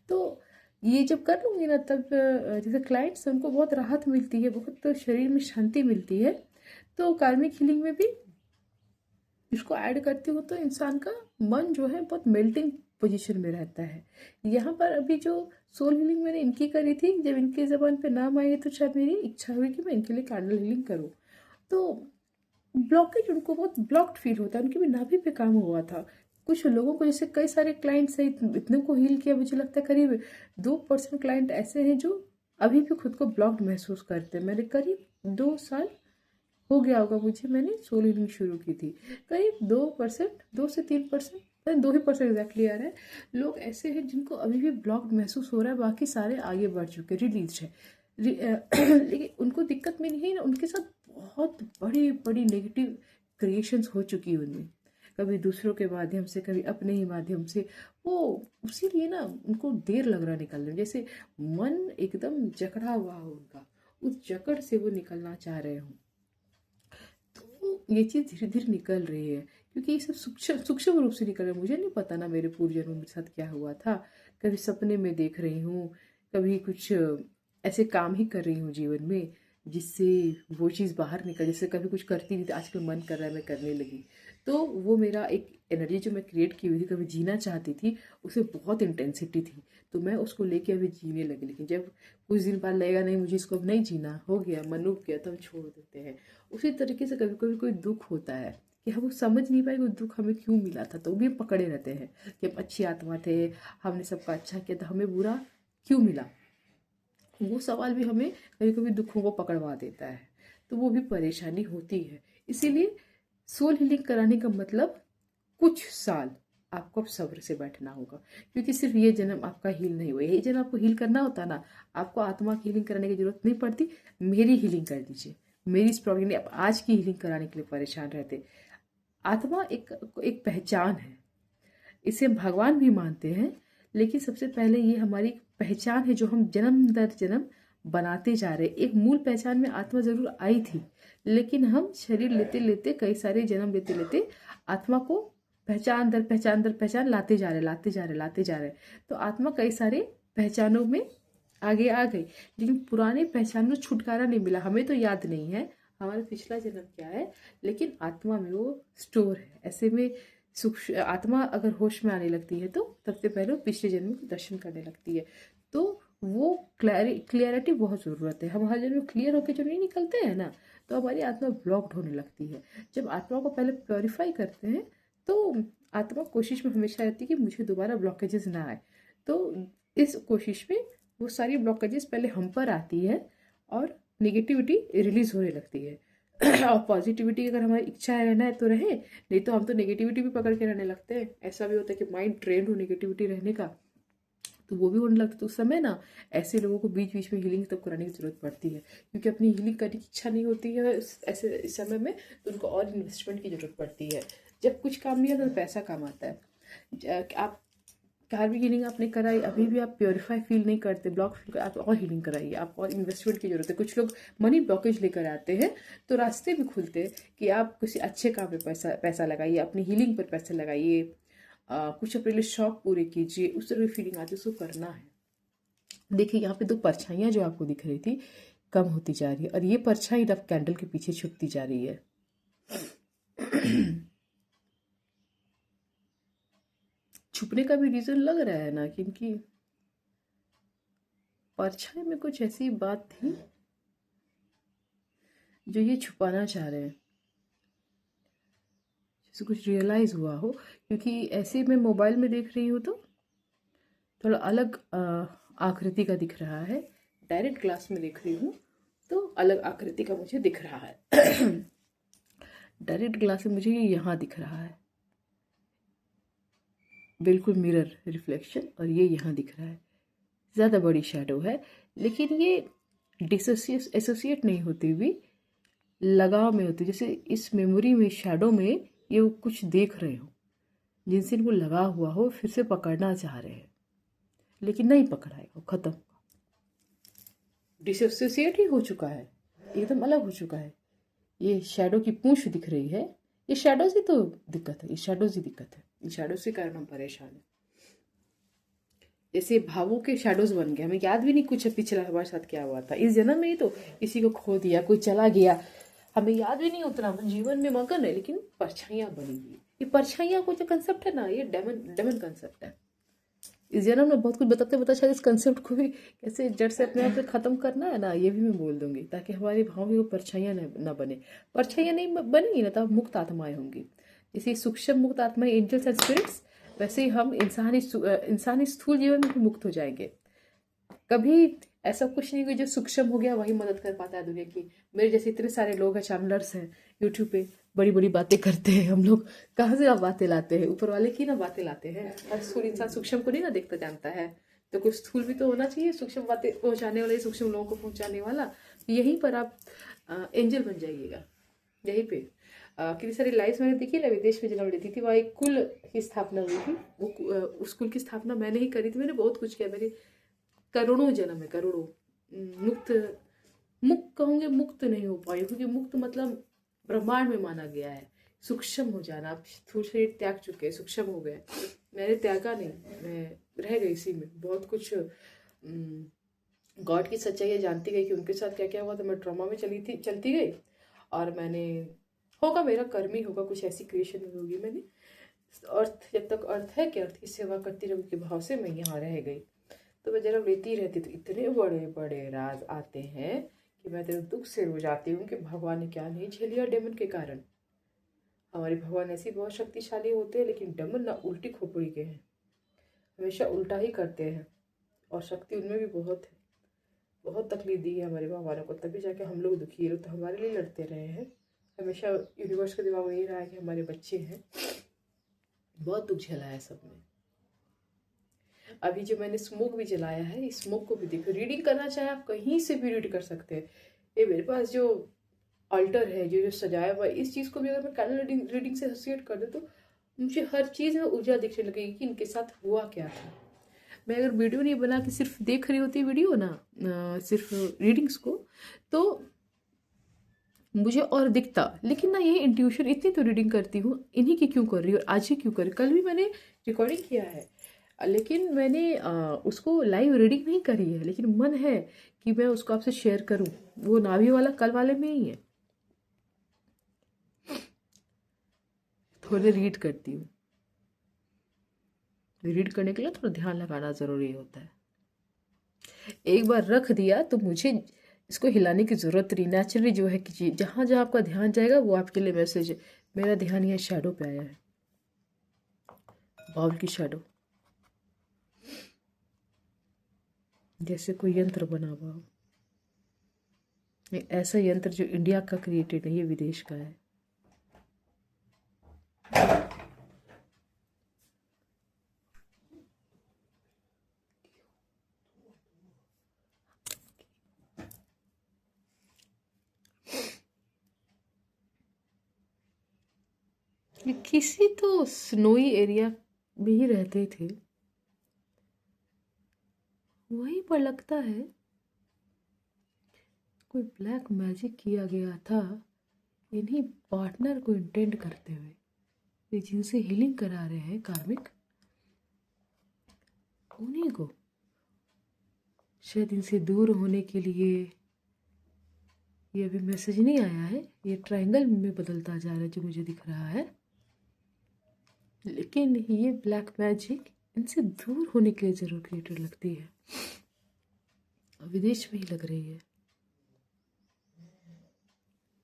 तो ये जब कर लूँगी ना, तब जैसे क्लाइंट्स उनको बहुत राहत मिलती है, बहुत तो शरीर में शांति मिलती है। तो कार्मिक हीलिंग में भी इसको ऐड करती हूँ तो इंसान का मन जो है बहुत मेल्टिंग पोजीशन में रहता है। यहाँ पर अभी जो सोल हीलिंग मैंने इनकी करी थी, जब इनके ज़बान पे नाम आए तो शायद मेरी इच्छा हुई कि मैं इनके लिए कैंडल हीलिंग करूँ। तो ब्लॉकेज उनको बहुत ब्लॉक्ड फील होता है, उनकी भी नाभि पे काम हुआ था। कुछ लोगों को, जैसे कई सारे क्लाइंट्स हैं, इतने को हील किया, मुझे लगता है करीब 2% क्लाइंट ऐसे हैं जो अभी भी खुद को ब्लॉक्ड महसूस करते हैं। मैंने करीब 2 साल हो गया होगा मुझे, मैंने सोल हीलिंग शुरू की थी। करीब 2%, 2 से 3%, 2 ही% एग्जैक्टली आ रहा है, लोग ऐसे हैं जिनको अभी भी ब्लॉक्ड महसूस हो रहा है। बाकी सारे आगे बढ़ चुके, रिलीज है। लेकिन उनको दिक्कत में नहीं है ना, उनके साथ बहुत बड़ी बड़ी नेगेटिव क्रिएशंस हो चुकी है उनमें, कभी दूसरों के माध्यम से, कभी अपने ही माध्यम से। वो उसीलिए ना उनको देर लग रहा निकलने में, जैसे मन एकदम जकड़ा हुआ हो उनका, उस जकड़ से वो निकलना चाह रहे हो। तो ये चीज़ धीरे धीरे निकल रही है, क्योंकि ये सब सूक्ष्म सूक्ष्म रूप से निकल रहा है। मुझे नहीं पता ना मेरे पूर्व जन्मों के साथ क्या हुआ था। कभी सपने में देख रही हूँ, कभी कुछ ऐसे काम ही कर रही हूँ जीवन में जिससे वो चीज़ बाहर निकल। जैसे कभी कुछ करती नहीं थी, आजकल मन कर रहा है मैं करने लगी। तो वो मेरा एक एनर्जी जो मैं क्रिएट की हुई थी, कभी जीना चाहती थी, उसमें बहुत इंटेंसिटी थी, तो मैं उसको लेके अभी जीने लगी। लेकिन जब कुछ दिन बाद लगेगा नहीं मुझे इसको अब नहीं जीना, हो गया, मन उब गया, तो हम छोड़ देते हैं। उसी तरीके से कभी कभी कोई दुख होता है कि हम वो समझ नहीं पाए वो दुख हमें क्यों मिला था, तो भी पकड़े रहते हैं कि हम अच्छी आत्मा थे, हमने सबका अच्छा किया, तो हमें बुरा क्यों मिला। वो सवाल भी हमें कभी कभी दुखों को पकड़वा देता है, तो वो भी परेशानी होती है। इसीलिए सोल हीलिंग कराने का मतलब कुछ साल आपको अब सब्र से बैठना होगा, क्योंकि सिर्फ ये जन्म आपका हील नहीं हुआ। यही जन्म आपको हील करना होता ना, आपको आत्मा की हीलिंग कराने की जरूरत नहीं पड़ती। मेरी हीलिंग कर दीजिए, मेरी इस प्रॉब्लम आप आज की हीलिंग कराने के लिए परेशान रहते। आत्मा एक एक पहचान है, इसे हम भगवान भी मानते हैं, लेकिन सबसे पहले ये हमारी पहचान है जो हम जन्म दर जन्म बनाते जा रहे हैं। एक मूल पहचान में आत्मा जरूर आई थी, लेकिन हम शरीर लेते लेते, कई सारे जन्म लेते लेते आत्मा को पहचान दर पहचान दर पहचान लाते जा रहे, लाते जा रहे, लाते जा रहे। तो आत्मा कई सारे पहचानों में आगे आ गई, लेकिन पुराने पहचानों से छुटकारा नहीं मिला। हमें तो याद नहीं है हमारा पिछला जन्म क्या है, लेकिन आत्मा में वो स्टोर है। ऐसे में आत्मा अगर होश में आने लगती है तो सबसे पहले वो पिछले जन्म के दर्शन करने लगती है। तो वो क्लियरिटी बहुत ज़रूरत है। हम हर जन्म क्लियर होकर जो नहीं निकलते हैं ना, तो हमारी आत्मा ब्लॉक्ड होने लगती है। जब आत्मा को पहले प्योरीफाई करते हैं तो आत्मा कोशिश में हमेशा रहती है कि मुझे दोबारा ब्लॉकेजेस ना आए। तो इस कोशिश में वो सारी ब्लॉकेजेस पहले हम पर आती है और निगेटिविटी रिलीज होने लगती है। और पॉजिटिविटी अगर हमारी इच्छा है रहना है तो रहे, नहीं तो हम तो नेगेटिविटी भी पकड़ के रहने लगते हैं। ऐसा भी होता है कि माइंड ट्रेंड हो नेगेटिविटी रहने का, तो वो भी होने लगता है। तो उस समय ना ऐसे लोगों को बीच बीच में हीलिंग तब कराने की जरूरत पड़ती है, क्योंकि अपनी हीलिंग करने की इच्छा नहीं होती है ऐसे इस समय में, तो उनको और इन्वेस्टमेंट की जरूरत पड़ती है। जब कुछ काम नहीं आता तो पैसा काम आता है। आप कार्मिक हीलिंग आपने कराई, अभी भी आप प्योरीफाई फील नहीं करते, ब्लॉक फील कर, आप और हीलिंग कराइए। आप और इन्वेस्टमेंट की जरूरत है। कुछ लोग मनी ब्लॉकेज लेकर आते हैं, तो रास्ते भी खुलते हैं कि आप किसी अच्छे काम में पैसा लगाइए, अपनी हीलिंग पर पैसा लगाइए, कुछ अपने लिए शौक पूरे कीजिए। उस तरह की फीलिंग आती है, उसको करना है। देखिए यहाँ पे 2 परछाइयाँ जो आपको दिख रही थी कम होती जा रही है, और ये परछाई रफ कैंडल के पीछे छुपती जा रही है। छुपने का भी रीजन लग रहा है ना, क्योंकि परछाई में कुछ ऐसी बात थी जो ये छुपाना चाह रहे हैं, जैसे कुछ रियलाइज हुआ हो। क्योंकि ऐसे मैं मोबाइल में देख रही हूँ तो थोड़ा अलग आकृति का दिख रहा है, डायरेक्ट ग्लास में देख रही हूँ तो अलग आकृति का मुझे दिख रहा है। डायरेक्ट ग्लास में मुझे ये यहाँ दिख रहा है, बिल्कुल मिरर रिफ्लेक्शन, और ये यहाँ दिख रहा है, ज़्यादा बड़ी शेडो है, लेकिन ये एसोसिएट नहीं होती हुई लगाव में होती, जैसे इस मेमोरी में शेडो में ये वो कुछ देख रहे हो, जिनसे इनको लगा हुआ हो, फिर से पकड़ना चाह रहे हैं, लेकिन नहीं पकड़ाएगा, खत्म, डिसोसिएट ही हो चुका है, एकदम अलग हो चुका है। ये शैडो की पूंछ दिख रही है, ये शैडो से तो दिक्कत है, ये शैडो से दिक्कत है, इन शैडो से कारण हम परेशान हैं। जैसे भावों के शैडोज बन गए, हमें याद भी नहीं कुछ पिछला हमारे साथ क्या हुआ था, इस जन्म में ही तो किसी को खो दिया, कोई चला गया, हमें याद भी नहीं उतना, हम जीवन में मगन है, लेकिन परछाइयाँ बनी हुई। ये परछाइयाँ को जो कंसेप्ट है ना, ये डेमन डेमन कंसेप्ट है। इस जन्म में बहुत कुछ बताते बताते शायद इस कंसेप्ट को भी कैसे जड़ से अपने आप से खत्म करना है ना, ये भी मैं बोल दूंगी, ताकि हमारी भावों की परछाइयाँ न बने। परछाइयाँ नहीं बनेंगी ना, तब मुक्त आत्माएं होंगी। जैसे सूक्ष्म मुक्त आत्माएं एंजल्स एंड स्पिरिट्स, वैसे ही हम इंसानी स्थूल जीवन में भी मुक्त हो जाएंगे। कभी ऐसा कुछ नहीं कि जो सूक्ष्म हो गया वही मदद कर पाता है दुनिया की। मेरे जैसे इतने सारे लोग हैं, चैनलर्स हैं यूट्यूब पे, बड़ी बड़ी बातें करते हैं, हम लोग कहाँ से आप बातें लाते हैं, ऊपर वाले की ना बातें लाते हैं। हर स्थूल इंसान सूक्ष्म को नहीं ना देखता जानता है, तो कुछ स्थूल भी तो होना चाहिए, सूक्ष्म बातें पहुंचाने वाले, सूक्ष्म लोगों को पहुंचाने वाला। यहीं पर आप एंजल बन जाइएगा, यहीं पे। कितनी सारी लाइव्स मैंने देखी ना, विदेश में जन्म लेती थी, वहाँ एक कुल की स्थापना हुई थी, वो उस कुल की स्थापना मैंने ही करी थी, मैंने बहुत कुछ किया, मेरे करोड़ों जन्म है, करोड़ों। मुक्त मुक्त कहूँगे, मुक्त नहीं हो पाई, क्योंकि मुक्त मतलब ब्रह्मांड में माना गया है सूक्ष्म हो जाना। आप स्थूल शरीर त्याग चुके हैं, सूक्ष्म हो गए। मैंने त्यागा नहीं, मैं रह गई इसी में, बहुत कुछ गॉड की सच्चाई जानती गई कि उनके साथ क्या क्या हुआ, तो मैं ट्रॉमा में चलती गई, और मैंने होगा, मेरा कर्म ही होगा, कुछ ऐसी क्रिएशन हुई होगी मैंने। अर्थ जब तक अर्थ है कि अर्थ की सेवा करती रहूँ के भाव से मैं यहाँ रह गई। तो मैं जन्म लेती रहती, तो इतने बड़े बड़े राज आते हैं कि मैं तो दुख से रो जाती हूँ कि भगवान ने क्या नहीं झेलिया डेमन के कारण। हमारे भगवान ऐसे बहुत शक्तिशाली होते हैं, लेकिन डेमन ना उल्टी खोपड़ी के हैं, हमेशा उल्टा ही करते हैं, और शक्ति उनमें भी बहुत है। बहुत तकलीफ दी है हमारे भगवानों को, तभी जाके हम लोग दुखी है, तो हमारे लिए लड़ते रहे हैं हमेशा। यूनिवर्स का दिमाग में यही रहा है कि हमारे बच्चे हैं, बहुत दुख झेला है सबने। अभी जो मैंने स्मोक भी जलाया है, इस स्मोक को भी देखो, रीडिंग करना चाहे आप कहीं से भी रीड कर सकते हैं। ये मेरे पास जो अल्टर है, जो जो सजाया हुआ है, इस चीज़ को भी अगर मैं कैलेंडर रीडिंग से एसोसिएट कर दूँ, तो मुझे हर चीज़ में ऊर्जा दिखने लगेगी कि इनके साथ हुआ क्या था। मैं अगर वीडियो नहीं बना के सिर्फ देख रही होती वीडियो ना, सिर्फ रीडिंग्स को, तो मुझे और दिखता। लेकिन ना, ये इंट्यूशन, इतनी तो रीडिंग करती हूँ, इन्हीं की क्यों कर रही हूँ, आज ही क्यों कर रही, कल भी मैंने रिकॉर्डिंग किया है, लेकिन मैंने उसको लाइव रीडिंग नहीं करी है, लेकिन मन है कि मैं उसको आपसे शेयर करूं। वो नाभि वाला कल वाले में ही है, थोड़ी रीड करती हूँ। रीड करने के लिए थोड़ा ध्यान लगाना ज़रूरी होता है। एक बार रख दिया तो मुझे इसको हिलाने की ज़रूरत नहीं, नेचुरली जो है कि जहाँ जहाँ आपका ध्यान जाएगा वो आपके लिए मैसेज है। मेरा ध्यान यहाँ शैडो पे आया है, बाउल की शैडो, जैसे कोई यंत्र बना हुआ हो। ऐसा यंत्र जो इंडिया का क्रिएटेड है, ये विदेश का है। ये किसी तो स्नोई एरिया में ही रहते थे, वहीं पर लगता है कोई ब्लैक मैजिक किया गया था, इन्हीं पार्टनर को इंटेंड करते हुए, ये जिनसे हीलिंग करा रहे हैं कार्मिक, उन्हीं को शायद इनसे दूर होने के लिए। ये अभी मैसेज नहीं आया है, ये ट्रायंगल में बदलता जा रहा है जो मुझे दिख रहा है, लेकिन ये ब्लैक मैजिक इनसे दूर होने के लिए जरूर क्रिएटेड लगती है, विदेश में ही लग रही है।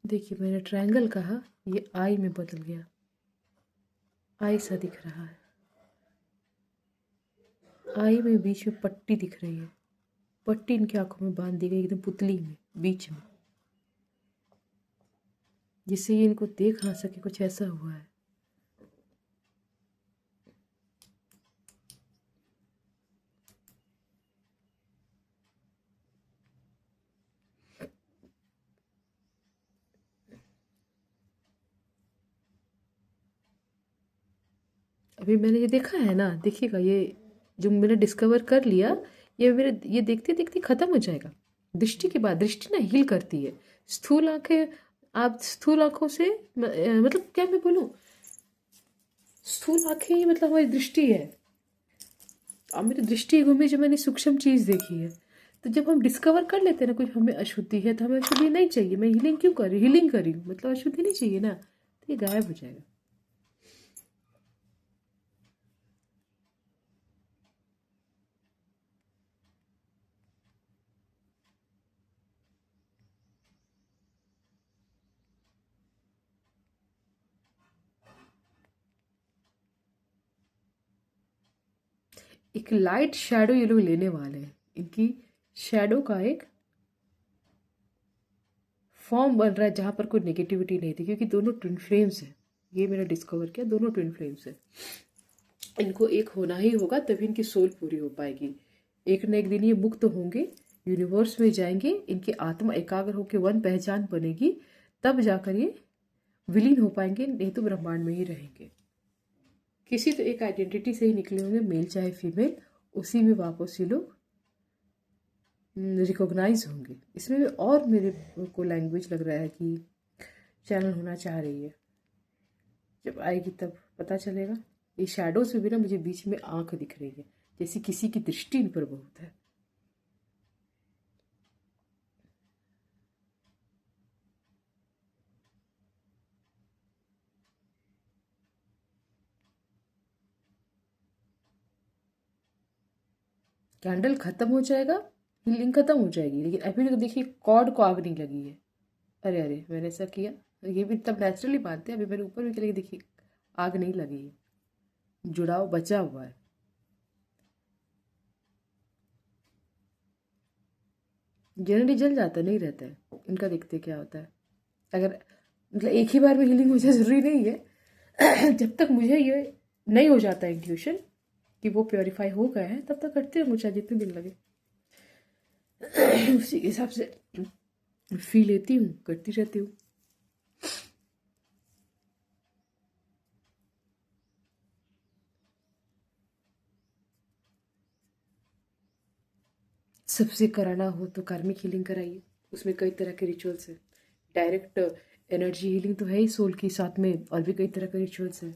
देखिए, मैंने ट्रायंगल कहा, ये आई में बदल गया, आई सा दिख रहा है, आई में बीच में पट्टी दिख रही है, पट्टी इनकी आंखों में बांध दी गई एकदम पुतली में बीच में, जिससे ये इनको देख ना सके, कुछ ऐसा हुआ है। अभी मैंने ये देखा है ना, देखिएगा ये जो मैंने डिस्कवर कर लिया, ये देखते देखते ख़त्म हो जाएगा। दृष्टि के बाद दृष्टि ना हील करती है। स्थूल आंखें, आप स्थूल आंखों से मतलब क्या मैं बोलूँ, स्थूल आंखें ही मतलब हमारी दृष्टि है। अब मेरी दृष्टि घूमी जब मैंने सूक्ष्म चीज़ देखी है। तो जब हम डिस्कवर कर लेते हैं ना कुछ हमें अशुद्धि है, तो हमें अशुद्धि नहीं चाहिए। मैं हीलिंग क्यों कर रही हूँ, हीलिंग कर रही हूँ मतलब अशुद्धि नहीं चाहिए ना, तो ये गायब हो जाएगा। एक लाइट शैडो ये लोग लेने वाले हैं। इनकी शैडो का एक फॉर्म बन रहा है जहाँ पर कोई नेगेटिविटी नहीं थी, क्योंकि दोनों ट्विन फ्लेम्स हैं। ये मैंने डिस्कवर किया, दोनों ट्विन फ्लेम्स हैं। इनको एक होना ही होगा, तभी इनकी सोल पूरी हो पाएगी। एक न एक दिन ये मुक्त होंगे, यूनिवर्स में जाएंगे, इनकी आत्मा एकाग्र होकर वन पहचान बनेगी, तब जाकर ये विलीन हो पाएंगे, नहीं तो ब्रह्मांड में ही रहेंगे। किसी तो एक आइडेंटिटी से ही निकले होंगे, मेल चाहे फीमेल, उसी में वापस ये लोग रिकॉग्नाइज होंगे। इसमें भी और मेरे को लैंग्वेज लग रहा है कि चैनल होना चाह रही है। जब आएगी तब पता चलेगा। ये शैडोज में भी ना मुझे बीच में आंख दिख रही है, जैसे किसी की दृष्टि इन पर बहुत है। कैंडल खत्म हो जाएगा, हीलिंग खत्म हो जाएगी, लेकिन अभी तक देखिए कॉर्ड को आग नहीं लगी है। अरे अरे मैंने ऐसा किया, ये भी तब नेचुरली मानते हैं। अभी मैंने ऊपर भी चले देखिए आग नहीं लगी है, जुड़ाव बचा हुआ है। जनरली जल जाता नहीं रहता है इनका, देखते क्या होता है। अगर मतलब एक ही बार में हीलिंग हो जाए जरूरी नहीं है। जब तक मुझे ये नहीं हो जाता इंट्यूशन कि वो प्योरीफाई हो गए हैं, तब तक करते रहूँ चाहे जितने दिन लगे। उसी के हिसाब से फी लेती हूँ, करती रहती हूँ। सबसे कराना हो तो कार्मिक हीलिंग कराइए, उसमें कई तरह के रिचुअल्स हैं। डायरेक्ट एनर्जी हीलिंग तो है ही सोल की, साथ में और भी कई तरह के रिचुअल्स हैं।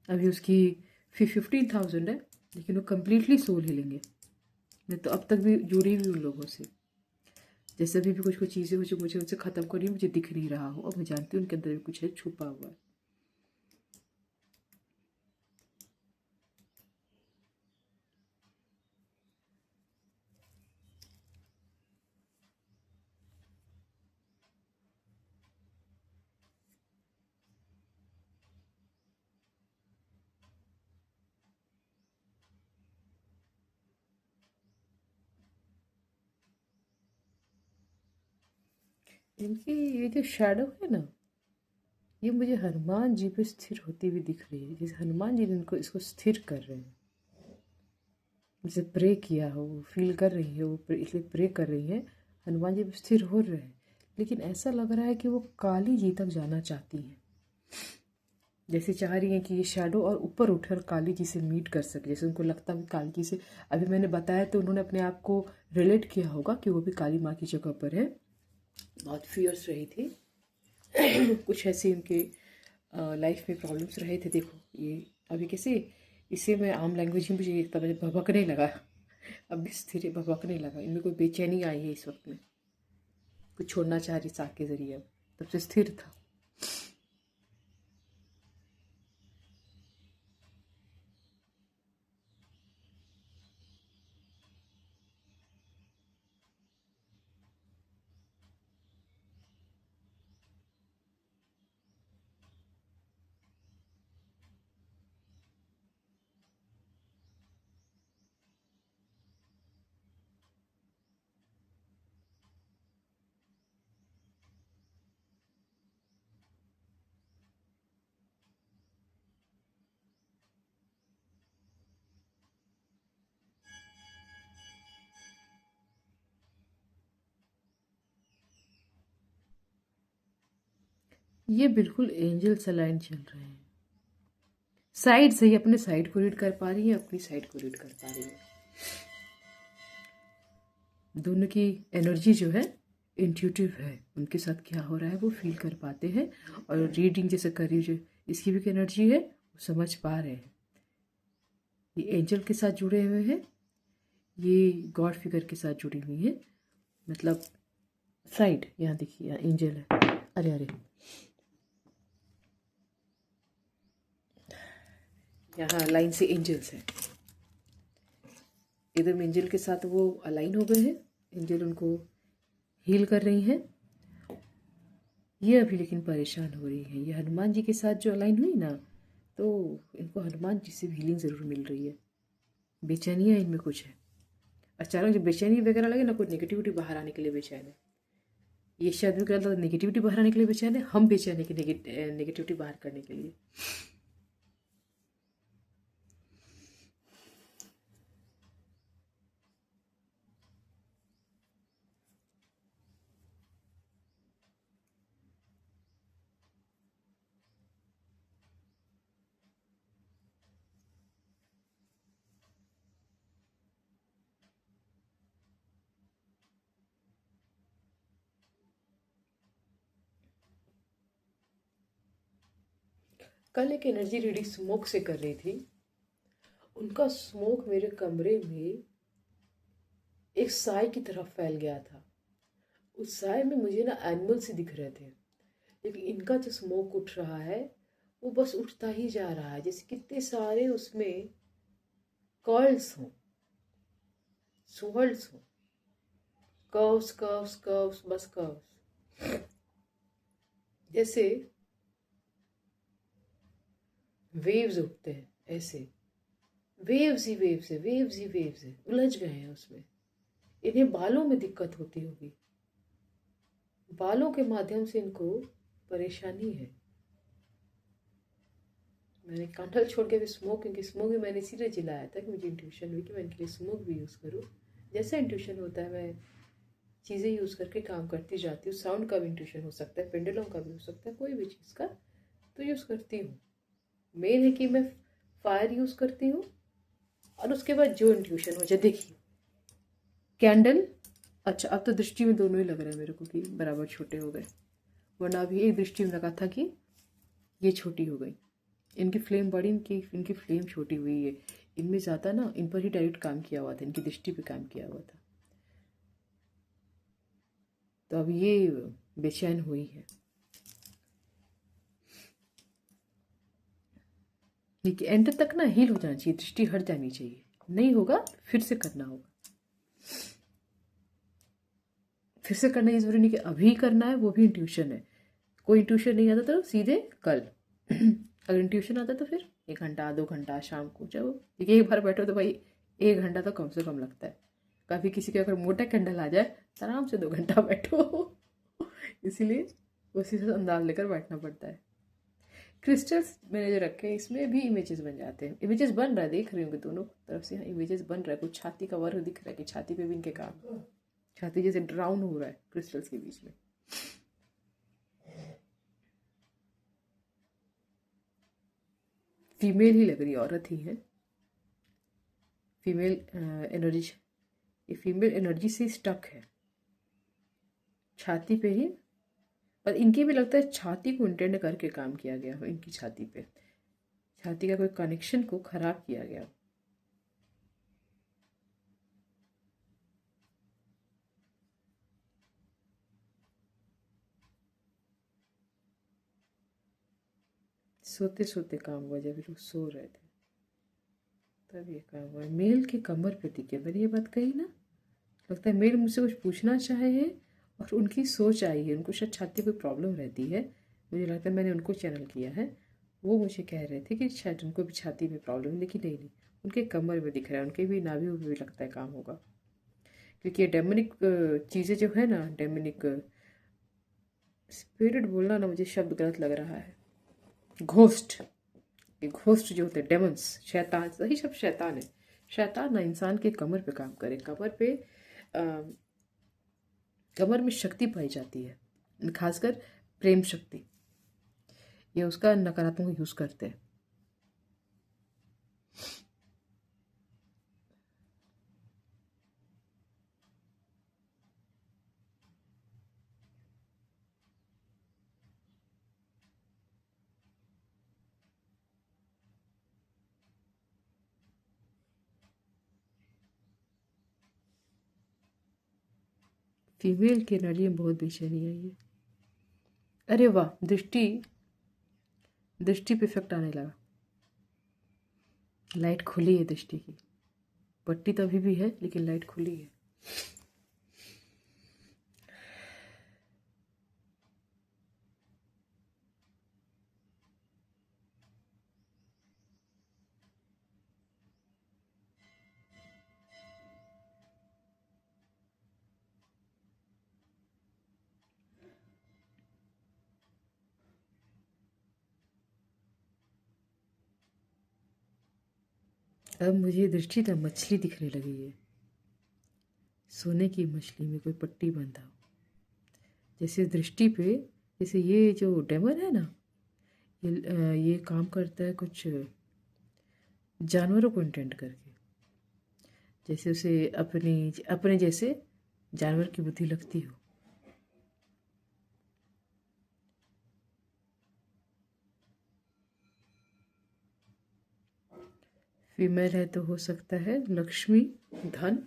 अभी उसकी 15,000 है, लेकिन वो कम्प्लीटली सोल हीलिंग है। मैं तो अब तक भी जुड़ी हुई उन लोगों से। जैसे अभी भी कुछ कुछ चीज़ें हो जो मुझे उनसे ख़त्म करनी है, मुझे दिख नहीं रहा हो, अब मैं जानती हूँ उनके अंदर भी कुछ है छुपा हुआ है। इनकी ये जो शैडो है ना, ये मुझे हनुमान जी पे स्थिर होती हुई दिख रही है, जैसे हनुमान जी ने इनको इसको स्थिर कर रहे हैं। जैसे प्रे किया हो, फील कर रही है वो, इसलिए प्रे कर रही है, हनुमान जी पे स्थिर हो रहे हैं। लेकिन ऐसा लग रहा है कि वो काली जी तक जाना चाहती हैं, जैसे चाह रही हैं कि ये शैडो और ऊपर उठकर काली जी से मीट कर सके। जैसे उनको लगता है काली जी से, अभी मैंने बताया तो उन्होंने अपने आप को रिलेट किया होगा कि वो भी काली माँ की जगह पर है। बहुत फियर्स रही थी। कुछ ऐसे उनके लाइफ में प्रॉब्लम्स रहे थे। देखो ये अभी कैसे, इसे मैं आम लैंग्वेज में मुझे तब भभकने लगा। अब भी स्थिर है, भभकने लगा, इनमें कोई बेचैनी आई है इस वक्त में, कुछ छोड़ना चाह रही साग के जरिए, अब तब से स्थिर था। ये बिल्कुल एंजल सलाइन चल रहे हैं। साइड से ही अपने साइड को रीड कर पा रही है, अपनी साइड को रीड कर पा रही है। दोनों की एनर्जी जो है इंट्यूटिव है, उनके साथ क्या हो रहा है वो फील कर पाते हैं। और रीडिंग जैसे कर रही है, जो इसकी भी एनर्जी है वो समझ पा रहे हैं। ये एंजल के साथ जुड़े हुए हैं, ये गॉड फिगर के साथ जुड़ी हुई है। मतलब साइड यहाँ देखिए, यहाँ एंजल है, अरे अरे यहाँ लाइन से एंजल्स है। इधर एंजल के साथ वो अलाइन हो गए हैं, एंजल उनको हील कर रही हैं। ये अभी लेकिन परेशान हो रही है, ये हनुमान जी के साथ जो अलाइन हुई ना, तो इनको हनुमान जी से हीलिंग ज़रूर मिल रही है। बेचैनियाँ इनमें कुछ है, अचानक जब बेचैनी वगैरह लगे ना, कोई नेगेटिविटी बाहर आने के लिए बेचैन है। ये शायद भी कहता नेगेटिविटी बाहर आने के लिए बेचैन है, हम बेचैन है कि नेगेटिविटी बाहर करने के लिए। कल एक एनर्जी रीडिंग स्मोक से कर रही थी, उनका स्मोक मेरे कमरे में एक साय की तरफ फैल गया था। उस साय में मुझे ना एनिमल से दिख रहे थे, लेकिन इनका जो स्मोक उठ रहा है वो बस उठता ही जा रहा है, जैसे कितने सारे उसमें कॉल्स हों, स्वर्ड्स हों, कर्व्स कर्व्स कर्व्स, बस कर्व्स, जैसे वेव्स उठते हैं ऐसे। वेव्स ही वेव्स है, वेव्स ही वेव्स है, उलझ गए हैं उसमें। इन्हें बालों में दिक्कत होती होगी, बालों के माध्यम से इनको परेशानी है। मैंने कैंडल छोड़ के भी स्मोक, क्योंकि स्मोक भी मैंने इसीलिए जलाया था कि मुझे इंट्यूशन हुई कि मैं इनके लिए स्मोक भी यूज़ करूँ। जैसा इंट्यूशन होता है मैं चीज़ें यूज़ करके काम करती जाती हूँ। साउंड का भी इंट्यूशन हो सकता है, पेंडुलम का भी हो सकता है, कोई भी चीज़ का तो यूज़ करती हूँ। मेन है कि मैं फायर यूज़ करती हूँ, और उसके बाद जो इंट्यूशन हो जाए। देखिए कैंडल, अच्छा अब तो दृष्टि में दोनों ही लग रहा है मेरे को कि बराबर छोटे हो गए, वरना अभी एक दृष्टि में लगा था कि ये छोटी हो गई। इनकी फ्लेम बड़ी, इनकी फ्लेम छोटी हुई है। इनमें ज़्यादा ना इन पर ही डायरेक्ट काम किया हुआ था, इनकी दृष्टि पे काम किया हुआ था, तो अब ये बेचैन हुई है। देखिए एंड तक ना हील हो जाना चाहिए, दृष्टि हट जानी चाहिए, नहीं होगा फिर से करना होगा। फिर से करना ये जरूरी नहीं कि अभी करना है, वो भी इंट्यूशन है। कोई इंट्यूशन नहीं आता तो सीधे कल अगर इंट्यूशन आता तो फिर 1 घंटा 2 घंटा शाम को, जब देखिए एक बार बैठो तो भाई 1 घंटा तो कम से कम लगता है। कभी किसी के अगर मोटा कैंडल आ जाए तो आराम से 2 घंटा बैठो इसीलिए उसी से अंदाज लेकर बैठना पड़ता है। क्रिस्टल्स मैंने जो रखे हैं इसमें भी इमेजेस बन जाते हैं, इमेजेस बन रहा है, देख रही हूँ कि दोनों तरफ से इमेजेस बन रहा है। कुछ छाती का वर्ग दिख रहा है कि छाती पे भी इनके काम, छाती जैसे ड्राउन हो रहा है क्रिस्टल्स के बीच में। फीमेल ही लग रही है, औरत ही है। फीमेल एनर्जी, ये फीमेल एनर्जी से स्टक है छाती पे ही। पर इनकी भी लगता है छाती को इंटेंड करके काम किया गया हो, इनकी छाती पे छाती का कोई कनेक्शन को खराब किया गया। सोते सोते काम हुआ, जब लोग सो रहे थे तब ये काम हुआ। मेल के कमर पे दिखे, मैंने ये बात कही ना, लगता है मेल मुझसे कुछ पूछना चाहे है और उनकी सोच आई है, उनको शायद छाती कोई प्रॉब्लम रहती है। मुझे लगता है मैंने उनको चैनल किया है, वो मुझे कह रहे थे कि शायद उनको भी छाती में प्रॉब्लम, लेकिन नहीं, उनके कमर में दिख रहा है, उनके भी नाभि में भी लगता है काम होगा। क्योंकि ये डेमोनिक चीज़ें जो है ना, डेमोनिक स्पिरिट बोलना ना मुझे शब्द गलत लग रहा है, घोस्ट, ये घोस्ट जो होते हैं डेमन्स, शैतान, सही शब्द शैतान है। शैतान ना इंसान के कमर पे काम करे, कमर पे कमर में शक्ति पाई जाती है, खासकर प्रेम शक्ति, ये उसका नकारात्मक यूज़ करते हैं। फीमेल की एनर्जी में बहुत बेचैनी आई है। अरे वाह, दृष्टि, दृष्टि पे इफेक्ट आने लगा। लाइट खुली है दृष्टि की। पट्टी तो अभी भी है लेकिन लाइट खुली है। अब मुझे दृष्टि तो मछली दिखने लगी है, सोने की मछली में कोई पट्टी बंधा हो। जैसे दृष्टि पे, जैसे ये जो डेमन है ना, ये काम करता है कुछ जानवरों को इंटेंड करके। जैसे उसे अपने अपने जैसे जानवर की बुद्धि लगती हो। फीमेल है तो हो सकता है लक्ष्मी, धन,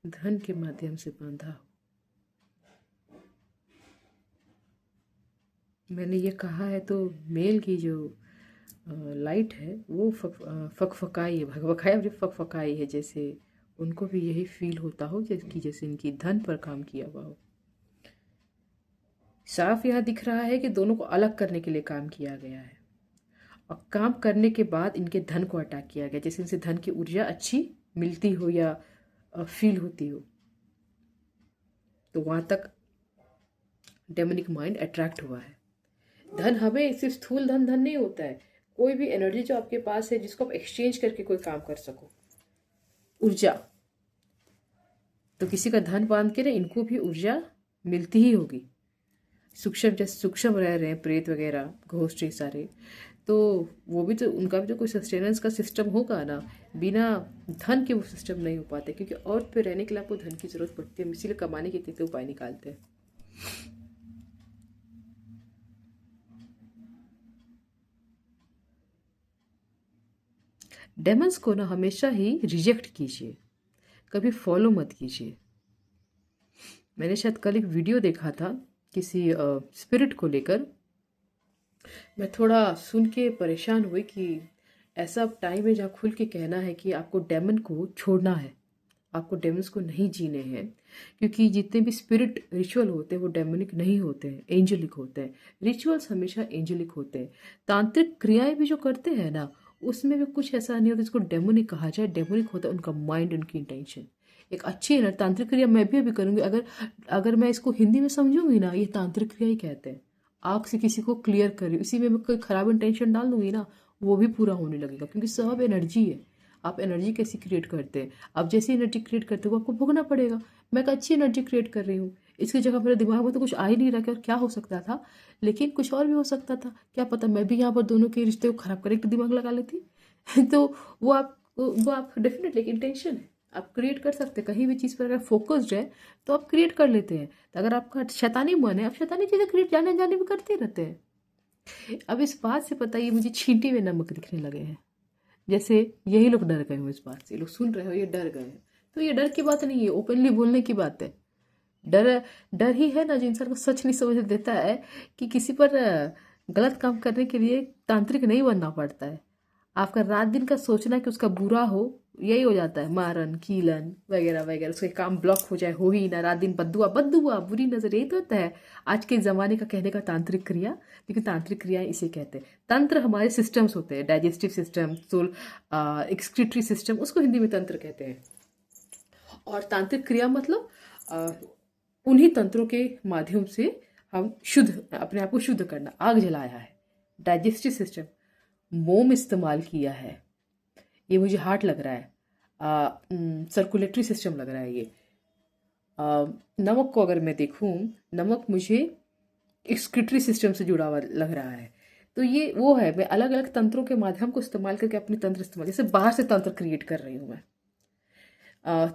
धन के माध्यम से बांधा हो। मैंने ये कहा है तो मेल की जो लाइट है वो फकफकाई है, भकभकाई और फकफकाई है, जैसे उनको भी यही फील होता हो जैसे इनकी धन पर काम किया हुआ हो। साफ यहाँ दिख रहा है कि दोनों को अलग करने के लिए काम किया गया है, और काम करने के बाद इनके धन को अटैक किया गया, जैसे इनसे धन की ऊर्जा अच्छी मिलती हो या फील होती हो, तो वहां तक डेमोनिक माइंड अट्रैक्ट हुआ है। धन हमें सिर्फ स्थूल धन धन नहीं होता है, कोई भी एनर्जी जो आपके पास है जिसको आप एक्सचेंज करके कोई काम कर सको, ऊर्जा। तो किसी का धन बांध के ना इनको भी ऊर्जा मिलती ही होगी। सूक्ष्म, जैसे सूक्ष्म रह रहे हैं प्रेत वगैरह, घोस्ट ये सारे, तो वो भी तो, उनका भी तो कोई सस्टेनेंस का सिस्टम होगा ना। बिना धन के वो सिस्टम नहीं हो पाते, क्योंकि अर्थ पे रहने के लिए आपको धन की जरूरत पड़ती है। इसीलिए कमाने के कितने उपाय निकालते हैं। डेमंस को ना हमेशा ही रिजेक्ट कीजिए, कभी फॉलो मत कीजिए। मैंने शायद कल एक वीडियो देखा था किसी स्पिरिट को लेकर। मैं थोड़ा सुन के परेशान हुई कि ऐसा टाइम है जहाँ खुल के कहना है कि आपको डेमन को छोड़ना है, आपको डेमन्स को नहीं जीने हैं, क्योंकि जितने भी स्पिरिट रिचुअल होते हैं वो डेमोनिक नहीं होते हैं, एंजेलिक होते हैं। रिचुअल्स हमेशा एंजेलिक होते हैं। तांत्रिक क्रियाएं भी जो करते हैं ना, उसमें भी कुछ ऐसा नहीं होता जिसको डेमोनिक कहा जाए। डेमोनिक होता है उनका माइंड, उनकी इंटेंशन। एक अच्छी है ना तांत्रिक क्रिया, मैं भी अभी करूंगी। अगर अगर मैं इसको हिंदी में समझूंगी ना, ये तांत्रिक क्रिया ही कहते हैं। आग से किसी को क्लियर कर रही हूँ, इसी में मैं कोई खराब इंटेंशन डाल दूंगी ना, वो भी पूरा होने लगेगा, क्योंकि सब एनर्जी है। आप एनर्जी कैसी क्रिएट करते हैं, आप जैसी एनर्जी क्रिएट करते हो वो आपको भोगना पड़ेगा। मैं एक अच्छी एनर्जी क्रिएट कर रही हूँ, इसकी जगह मेरे दिमाग में तो कुछ आ ही नहीं रहा कि और क्या हो सकता था, लेकिन कुछ और भी हो सकता था। क्या पता मैं भी यहाँ पर दोनों के रिश्ते को खराब करने का दिमाग लगा लेती। तो वो आप डेफिनेटली एक इंटेंशन है, आप क्रिएट कर सकते हैं। कहीं भी चीज़ पर अगर फोकस्ड है तो आप क्रिएट कर लेते हैं। तो अगर आपका शैतानी मन है, आप शैतानी चीज़ें क्रिएट जाने जाने भी करते रहते हैं। अब इस बात से पता, ये मुझे छींटे में नमक दिखने लगे हैं। जैसे यही लोग डर गए हो इस बात से, लोग सुन रहे हो ये डर गए हैं। तो ये डर की बात नहीं है, ओपनली बोलने की बात है। डर, डर ही है ना जो इंसान को सच नहीं समझ देता है कि किसी पर गलत काम करने के लिए तांत्रिक नहीं बनना पड़ता है। आपका रात दिन का सोचना कि उसका बुरा हो, यही हो जाता है, मारन कीलन वगैरह वगैरह, उसके काम ब्लॉक हो जाए, हो ही ना, रात दिन बद्दुआ बद्दुआ, बुरी नजर, यही तो होता है आज के जमाने का कहने का तांत्रिक क्रिया। लेकिन तांत्रिक क्रिया इसे कहते हैं। तंत्र हमारे सिस्टम्स होते हैं, digestive system, soul, excretory system, उसको हिंदी में तंत्र कहते हैं। और तांत्रिक क्रिया मतलब उन्हीं तंत्रों के माध्यम से हम शुद्ध, अपने आप को शुद्ध करना। आग जलाया है, डाइजेस्टिव सिस्टम, मोम इस्तेमाल किया है, ये मुझे हार्ट लग रहा है, सर्कुलेटरी सिस्टम लग रहा है ये। नमक को अगर मैं देखूं, नमक मुझे एक्सक्रीटरी सिस्टम से जुड़ा हुआ लग रहा है। तो ये वो है, मैं अलग अलग तंत्रों के माध्यम को इस्तेमाल करके अपने तंत्र इस्तेमाल, जैसे बाहर से तंत्र क्रिएट कर रही हूँ मैं,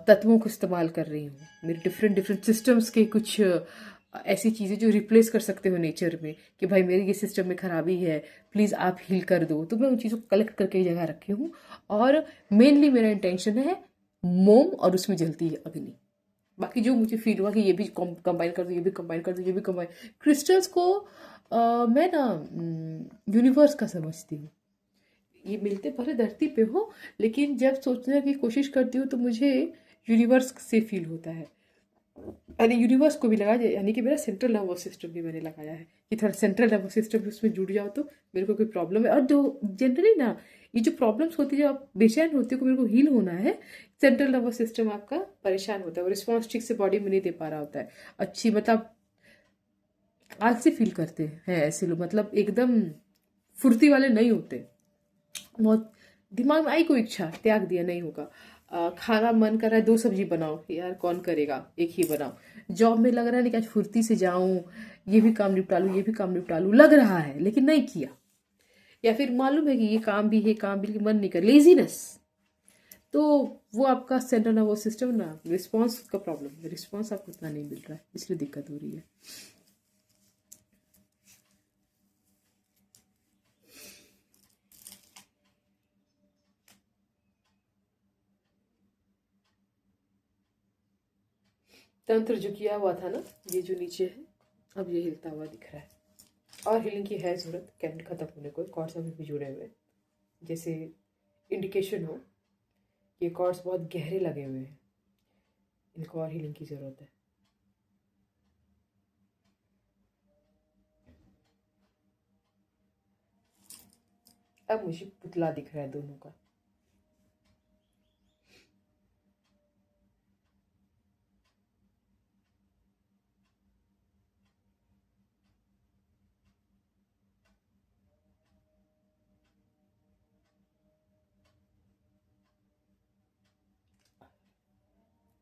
तत्वों को इस्तेमाल कर रही हूँ, मेरे डिफरेंट डिफरेंट सिस्टम्स के कुछ ऐसी चीज़ें जो रिप्लेस कर सकते हो नेचर में, कि भाई मेरे ये सिस्टम में खराबी है, प्लीज़ आप हील कर दो। तो मैं उन चीज़ों को कलेक्ट करके एक जगह रखी हूँ, और मेनली मेरा इंटेंशन है मोम, और उसमें जलती है अग्नि। बाकी जो मुझे फील हुआ कि ये भी कंबाइन कर दो, ये भी कंबाइन कर दो, ये भी कंबाइन, क्रिस्टल्स को मैं ना यूनिवर्स का समझती हूँ। ये मिलते भले धरती पे हो, लेकिन जब सोचने की कोशिश करती हूँ तो मुझे यूनिवर्स से फील होता है। यानी यूनिवर्स को भी लगा, यानी कि मेरा सेंट्रल नर्वस सिस्टम भी मैंने लगाया है कि थोड़ा सेंट्रल नर्वस सिस्टम भी उसमें जुड़ जाओ तो मेरे को कोई प्रॉब्लम है। और जो जनरली ना ये जो प्रॉब्लम्स होती है, जो आप बेचैन होते हो कि मेरे को हील होना है, सेंट्रल नर्वस सिस्टम आपका परेशान होता है, वो रिस्पॉन्स ठीक से बॉडी में नहीं दे पा रहा होता है अच्छी, मतलब आलसी फील करते हैं ऐसे लोग, मतलब एकदम फुर्ती वाले नहीं होते। बहुत दिमाग में आई कोई इच्छा, त्याग दिया, नहीं होगा। खाना मन कर रहा है, 2 सब्जी बनाओ, यार कौन करेगा, एक ही बनाओ। जॉब में लग रहा है कि आज फुर्ती से जाऊं, ये भी काम निपटा लूं, ये भी काम निपटा लूं, लग रहा है लेकिन नहीं किया। या फिर मालूम है कि ये काम भी है, काम भी, लेकिन मन नहीं कर, लेजीनेस। तो वो आपका सेंट्रल नर्वस सिस्टम ना, रिस्पॉन्स का प्रॉब्लम है, रिस्पॉन्स आपको उतना नहीं मिल रहा है, इसलिए दिक्कत हो रही है। तंत्र जो किया हुआ था ना, ये जो नीचे है, अब ये हिलता हुआ दिख रहा है, और हीलिंग की है जरूरत, कैंड खत्म होने को, कॉर्ड्स अभी भी जुड़े हुए, जैसे इंडिकेशन हो ये कॉर्ड्स बहुत गहरे लगे हुए हैं, इनको और हीलिंग की जरूरत है। अब मुझे पुतला दिख रहा है दोनों का।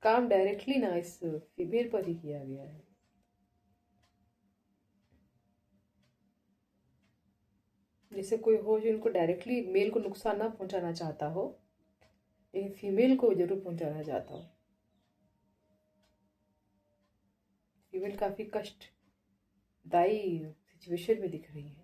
काम डायरेक्टली ना इस फीमेल पर ही किया गया है। जैसे कोई हो जो इनको डायरेक्टली मेल को नुकसान ना पहुंचाना चाहता हो, लेकिन फीमेल को जरूर पहुंचाना चाहता हो। फीमेल काफी कष्टदायी सिचुएशन में दिख रही है।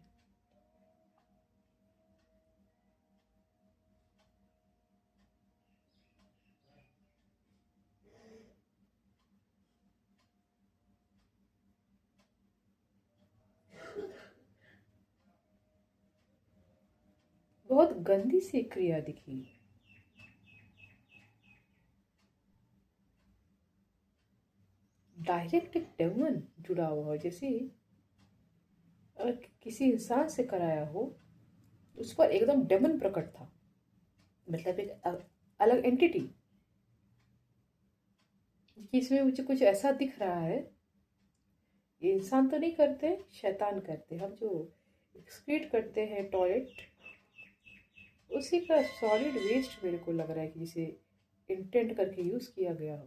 बहुत गंदी सी क्रिया दिखी। डायरेक्ट एक डेमन जुड़ा हुआ हो, जैसे किसी इंसान से कराया हो, उस पर एकदम डेमन प्रकट था, मतलब एक अलग एंटिटी। इसमें मुझे कुछ ऐसा दिख रहा है, ये इंसान तो नहीं करते, शैतान करते। हम जो एक्सक्रीट करते हैं टॉयलेट, उसी का सॉलिड वेस्ट मेरे को लग रहा है कि जिसे इंटेंट करके यूज किया गया हो,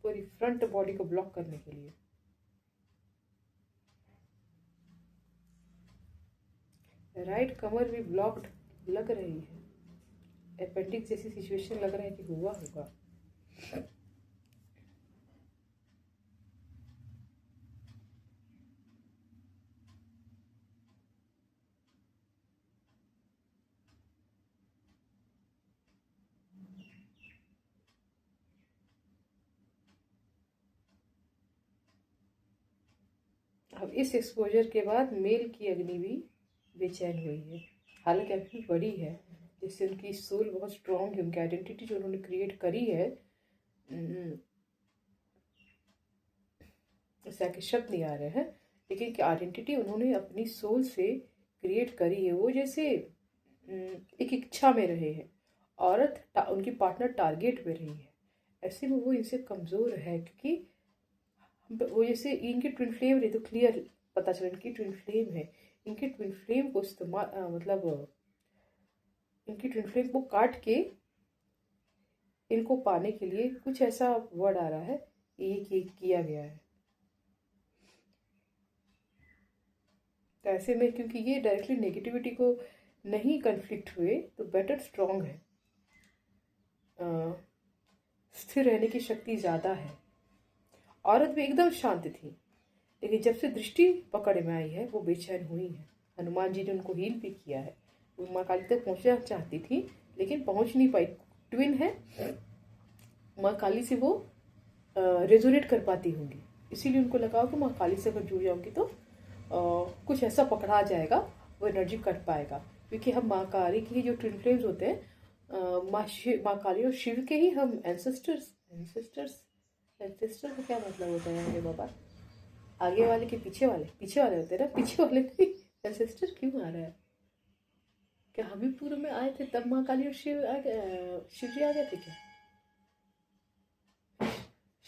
पूरी फ्रंट बॉडी को ब्लॉक करने के लिए। राइट कमर भी ब्लॉक्ड लग रही है, अपेंडिक्स जैसी सिचुएशन लग रहा है कि हुआ होगा। अब इस एक्सपोजर के बाद मेल की अग्नि भी बेचैन हुई है, हालांकि अभी भी बड़ी है, जिससे उनकी सोल बहुत स्ट्रांग है, उनकी आइडेंटिटी जो उन्होंने क्रिएट करी है, ऐसा के शब्द नहीं आ रहे हैं, लेकिन कि आइडेंटिटी उन्होंने अपनी सोल से क्रिएट करी है, वो जैसे एक इच्छा में रहे हैं। औरत उनकी पार्टनर टारगेट में रही है, ऐसे में वो इनसे कमज़ोर है, क्योंकि वो जैसे इनकी ट्विन फ्लेम रही तो क्लियर पता चला इनकी ट्विन फ्लेम है। इनकी ट्विन फ्लेम को इस्तेमाल मतलब इनकी ट्विन फ्लेम को काट के इनको पाने के लिए कुछ ऐसा वर्ड आ रहा है, ये किया गया है। तो ऐसे में क्योंकि ये डायरेक्टली नेगेटिविटी को नहीं कन्फ्लिक्ट हुए तो बेटर स्ट्रॉन्ग है, स्थिर रहने की शक्ति ज़्यादा है। औरत भी एकदम शांत थी, लेकिन जब से दृष्टि पकड़ में आई है वो बेचैन हुई है। हनुमान जी ने उनको हील भी किया है। वो माँ काली तक पहुँचना चाहती थी लेकिन पहुँच नहीं पाई। ट्विन है, माँ काली से वो रेजोनेट कर पाती होंगी, इसीलिए उनको लगा कि माँ काली से अगर जुड़ जाऊंगी तो कुछ ऐसा पकड़ा जाएगा, वो एनर्जी कट पाएगा। क्योंकि हम माँ काली के जो ट्विन फ्लेम्स होते हैं, माँ काली और शिव के ही हम एंसेस्टर्स का क्या मतलब होता है मेरे बाबा? आगे वाले के पीछे वाले होते हैं ना, पीछे वाले के एंसेस्टर क्यों आ रहा है? क्या हम ही पूर्व में आए थे तब माँ काली और शिव जी आ गए थे क्या?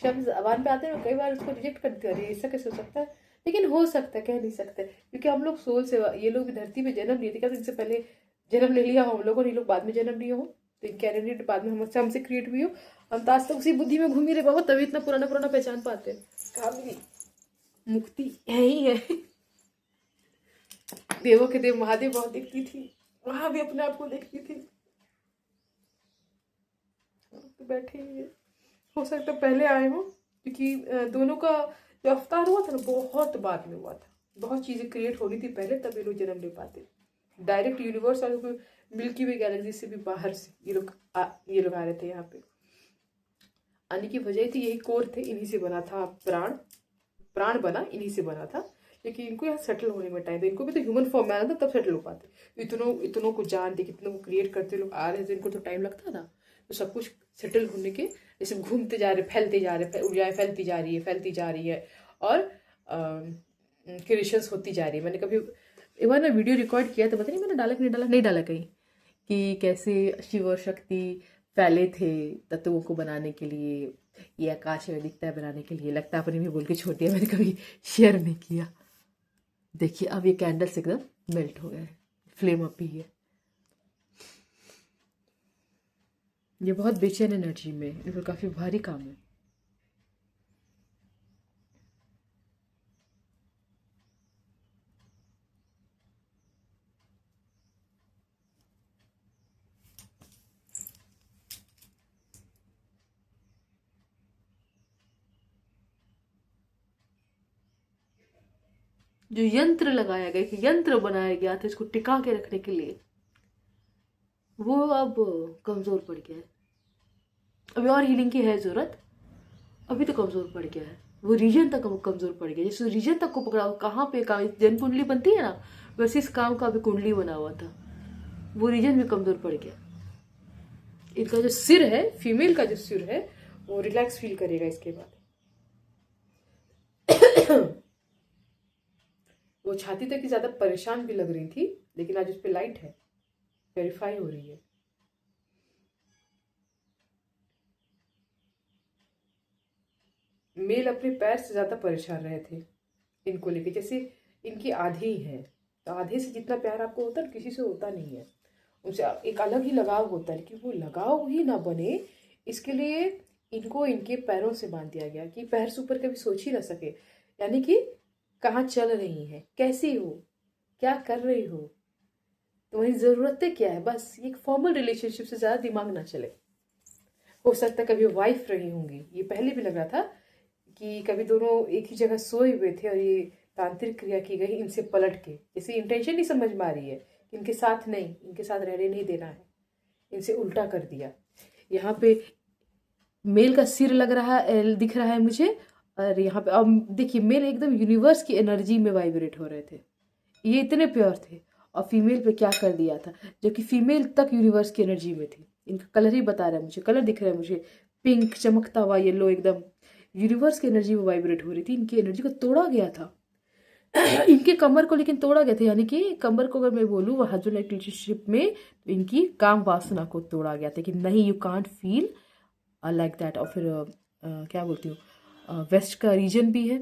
शब्द जबान पे आते हैं, कई बार उसको रिजेक्ट करते हैं, ऐसा कैसे हो सकता है? लेकिन हो सकता है, कह नहीं सकते, क्योंकि हम लोग सोल से, ये लोग धरती पे जन्म लिए थे क्या? तो इनसे पहले जन्म ले लिया हो हम लोगों ने, लोग बाद में जन्म लिए हो, तो इनके आइडेंटिटी बाद में हमसे क्रिएट हुई हो। हम तो आज तक उसी बुद्धि में घूम ही रहे बाबा, तभी इतना पुराना पुराना पहचान पाते हैं। कहा मेरी मुक्ति यही है। देवों के देव महादेव बहुत दिखती थी, वहां भी अपने आप को देखती थी। तो बैठे ही हो सकता पहले आए हो, क्योंकि दोनों का जो अवतार हुआ था ना बहुत बाद में हुआ था, बहुत चीजें क्रिएट हो रही थी पहले, तब ये लोग जन्म ले पाते। डायरेक्ट यूनिवर्स वालों को, मिल्की वे गैलेक्सी से भी बाहर से ये लोग आ रहे थे यहाँ पे। आने की वजह थी, यही कोर थे, इन्हीं से बना था प्राण बना इन्हीं से बना था। लेकिन इनको यहाँ सेटल होने में टाइम था, इनको भी तो ह्यूमन फॉर्म में आना था तब सेटल हो पाते। इतनों को जानते, कितनों को क्रिएट करते लोग आ रहे थे, इनको तो टाइम लगता था। तो सब कुछ सेटल होने के जैसे घूमते जा रहे, फैलते जा रहे, ऊर्जाएं फैलती जा रही है और क्रिएशंस होती जा रही है। मैंने कभी एक बार ना वीडियो रिकॉर्ड किया था, पता नहीं मैंने डाला कि नहीं डाला कहीं, कि कैसे शिव और शक्ति फैले थे तत्वों को बनाने के लिए, ये आकाश में दिखता है बनाने के लिए। लगता है अपने भी बोल के छोड़ दिया, मैंने कभी शेयर नहीं किया। देखिए अब ये कैंडल्स एकदम मेल्ट हो गए, फ्लेम अप ही है। ये बहुत बेचैन एनर्जी में, इनको काफी भारी काम है। जो यंत्र लगाया गया, कि यंत्र बनाया गया था इसको टिका के रखने के लिए, वो अब कमजोर पड़ गया है। अभी और हीलिंग की है जरूरत, अभी तो कमजोर पड़ गया है। वो रीजन तक कमजोर पड़ गया, जैसे रीजन तक को पकड़ा, कहाँ पे काम जन कुंडली बनती है ना, वैसे इस काम का अभी कुंडली बना हुआ था, वो रीजन भी कमजोर पड़ गया। इनका जो सिर है, फीमेल का जो सिर है, वो रिलैक्स फील करेगा इसके बाद। वो छाती तक की ज्यादा परेशान भी लग रही थी, लेकिन आज उस पर लाइट है, वेरीफाई हो रही है। मेल अपने पैर से ज्यादा परेशान रहे थे इनको लेके, जैसे इनकी आधे ही है, तो आधे से जितना प्यार आपको होता है किसी से होता नहीं है। उनसे एक अलग ही लगाव होता है, लेकिन वो लगाव ही ना बने इसके लिए इनको इनके पैरों से बांध दिया गया, कि पैर से ऊपर कभी सोच ही ना सके। यानी कि कहाँ चल रही है, कैसी हो, क्या कर रही हो, तुम्हारी जरूरतें क्या है, बस एक फॉर्मल रिलेशनशिप से ज्यादा दिमाग ना चले। हो सकता है कभी वाइफ रही होंगी, ये पहले भी लग रहा था कि कभी दोनों एक ही जगह सोए हुए थे और ये तांत्रिक क्रिया की गई इनसे पलट के, जैसे इंटेंशन नहीं समझ में आ रही है कि इनके साथ नहीं, इनके साथ रहने नहीं देना है, इनसे उल्टा कर दिया। यहाँ पे मेल का सिर लग रहा दिख रहा है मुझे, और यहाँ पे अब देखिए मेल एकदम यूनिवर्स की एनर्जी में वाइब्रेट हो रहे थे, ये इतने प्योर थे। और फीमेल पे क्या कर दिया था, जबकि फीमेल तक यूनिवर्स की एनर्जी में थी। इनका कलर ही बता रहा है मुझे, कलर दिख रहा है मुझे, पिंक चमकता हुआ येलो, एकदम यूनिवर्स की एनर्जी में वाइब्रेट हो रही थी। इनकी एनर्जी को तोड़ा गया था। इनके कमर को लेकिन तोड़ा गया था, यानी कि कमर को अगर मैं बोलूँ वह हस्बैंड वाइफ रिलेशनशिप में, तो इनकी काम वासना को तोड़ा गया था कि नहीं, you can't feel like that. और फिर क्या बोलती हूँ, वेस्ट का रीजन भी है,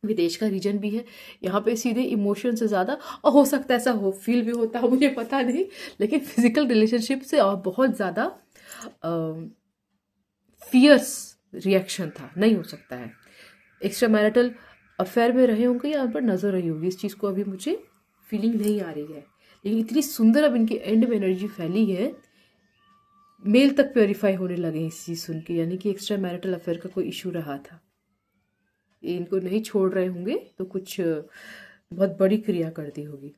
विदेश का रीजन भी है, यहाँ पे सीधे इमोशन से ज़्यादा, और हो सकता है ऐसा हो फील भी होता है, मुझे पता नहीं, लेकिन फिजिकल रिलेशनशिप से और बहुत ज़्यादा फियर्स रिएक्शन था, नहीं हो सकता है। एक्स्ट्रा मैरिटल अफेयर में रहे होंगे या उन पर नजर रही होगी, इस चीज़ को अभी मुझे फीलिंग नहीं आ रही है। लेकिन इतनी सुंदर अब इनकी एंड में एनर्जी फैली है, मेल तक प्योरीफाई होने लगे इस चीज़ सुन के, यानी कि एक्स्ट्रा मैरिटल अफेयर का कोई इशू रहा था, ये इनको नहीं छोड़ रहे होंगे तो कुछ बहुत बड़ी क्रिया कर दी होगी।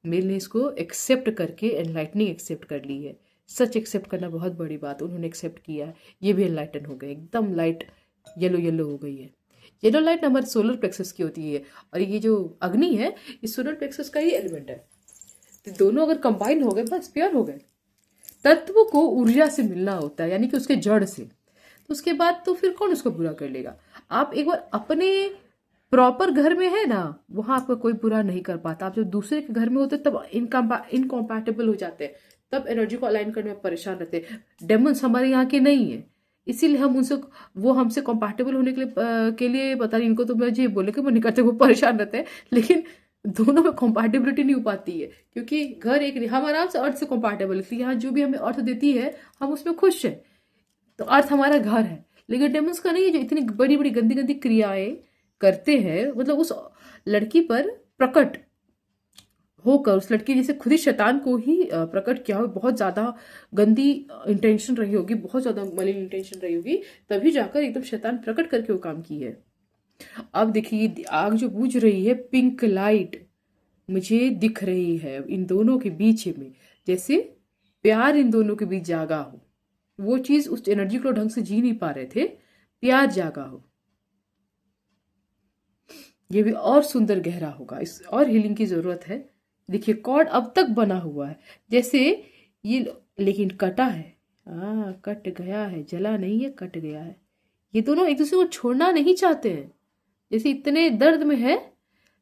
मेल ने इसको एक्सेप्ट करके एनलाइटनिंग एक्सेप्ट कर ली है। सच एक्सेप्ट करना बहुत बड़ी बात, उन्होंने एक्सेप्ट किया है, ये भी एनलाइटन हो गए, एकदम लाइट येलो येलो हो गई है। येलो लाइट हमारे सोलर प्लेक्सस की होती है, और ये जो अग्नि है ये सोलर प्लेक्सस का ही एलिमेंट है। तो दोनों अगर कंबाइन हो गए बस प्योर हो गए। तत्व को ऊर्जा से मिलना होता है, यानी कि उसके जड़ से, तो उसके बाद तो फिर कौन उसको बुरा कर लेगा। आप एक बार अपने प्रॉपर घर में है ना, वहां आपका कोई बुरा नहीं कर पाता। आप जब दूसरे के घर में होते तब इनकॉम्पैटिबल हो जाते हैं, तब एनर्जी को अलाइन करने में परेशान रहते हैं। डेमन्स हमारे यहाँ के नहीं है, इसीलिए हम उनसे, वो हमसे कंपैटिबल होने के लिए पता नहीं, इनको तो मुझे बोले कि वो नहीं करते, वो परेशान रहते हैं। लेकिन दोनों में कंपैटिबिलिटी नहीं हो पाती है, क्योंकि घर एक नहीं, हम आराम से अर्थ से कंपैटिबल, यहाँ जो भी हमें अर्थ देती है हम उसमें खुश हैं, तो अर्थ हमारा घर है। लेकिन डेमन्स का नहीं है, जो इतनी बड़ी बड़ी गंदी गंदी क्रियाएं करते हैं, मतलब उस लड़की पर प्रकट होकर, उस लड़की जैसे खुद ही शैतान को ही प्रकट किया हो, बहुत ज्यादा गंदी इंटेंशन रही होगी, बहुत ज्यादा मलिन इंटेंशन रही होगी, तभी जाकर एकदम शैतान प्रकट करके वो काम की है। अब देखिए आग जो बुझ रही है, पिंक लाइट मुझे दिख रही है इन दोनों के बीच में, जैसे प्यार इन दोनों के बीच जागा हो। वो चीज, उस एनर्जी को ढंग से जी नहीं पा रहे थे, प्यार जागा हो, ये भी और सुंदर गहरा होगा। इस और हीलिंग की जरूरत है। देखिए कॉर्ड अब तक बना हुआ है जैसे ये, लेकिन कटा है, कट गया है, जला नहीं है, कट गया है। ये दोनों एक दूसरे को छोड़ना नहीं चाहते हैं, जैसे इतने दर्द में है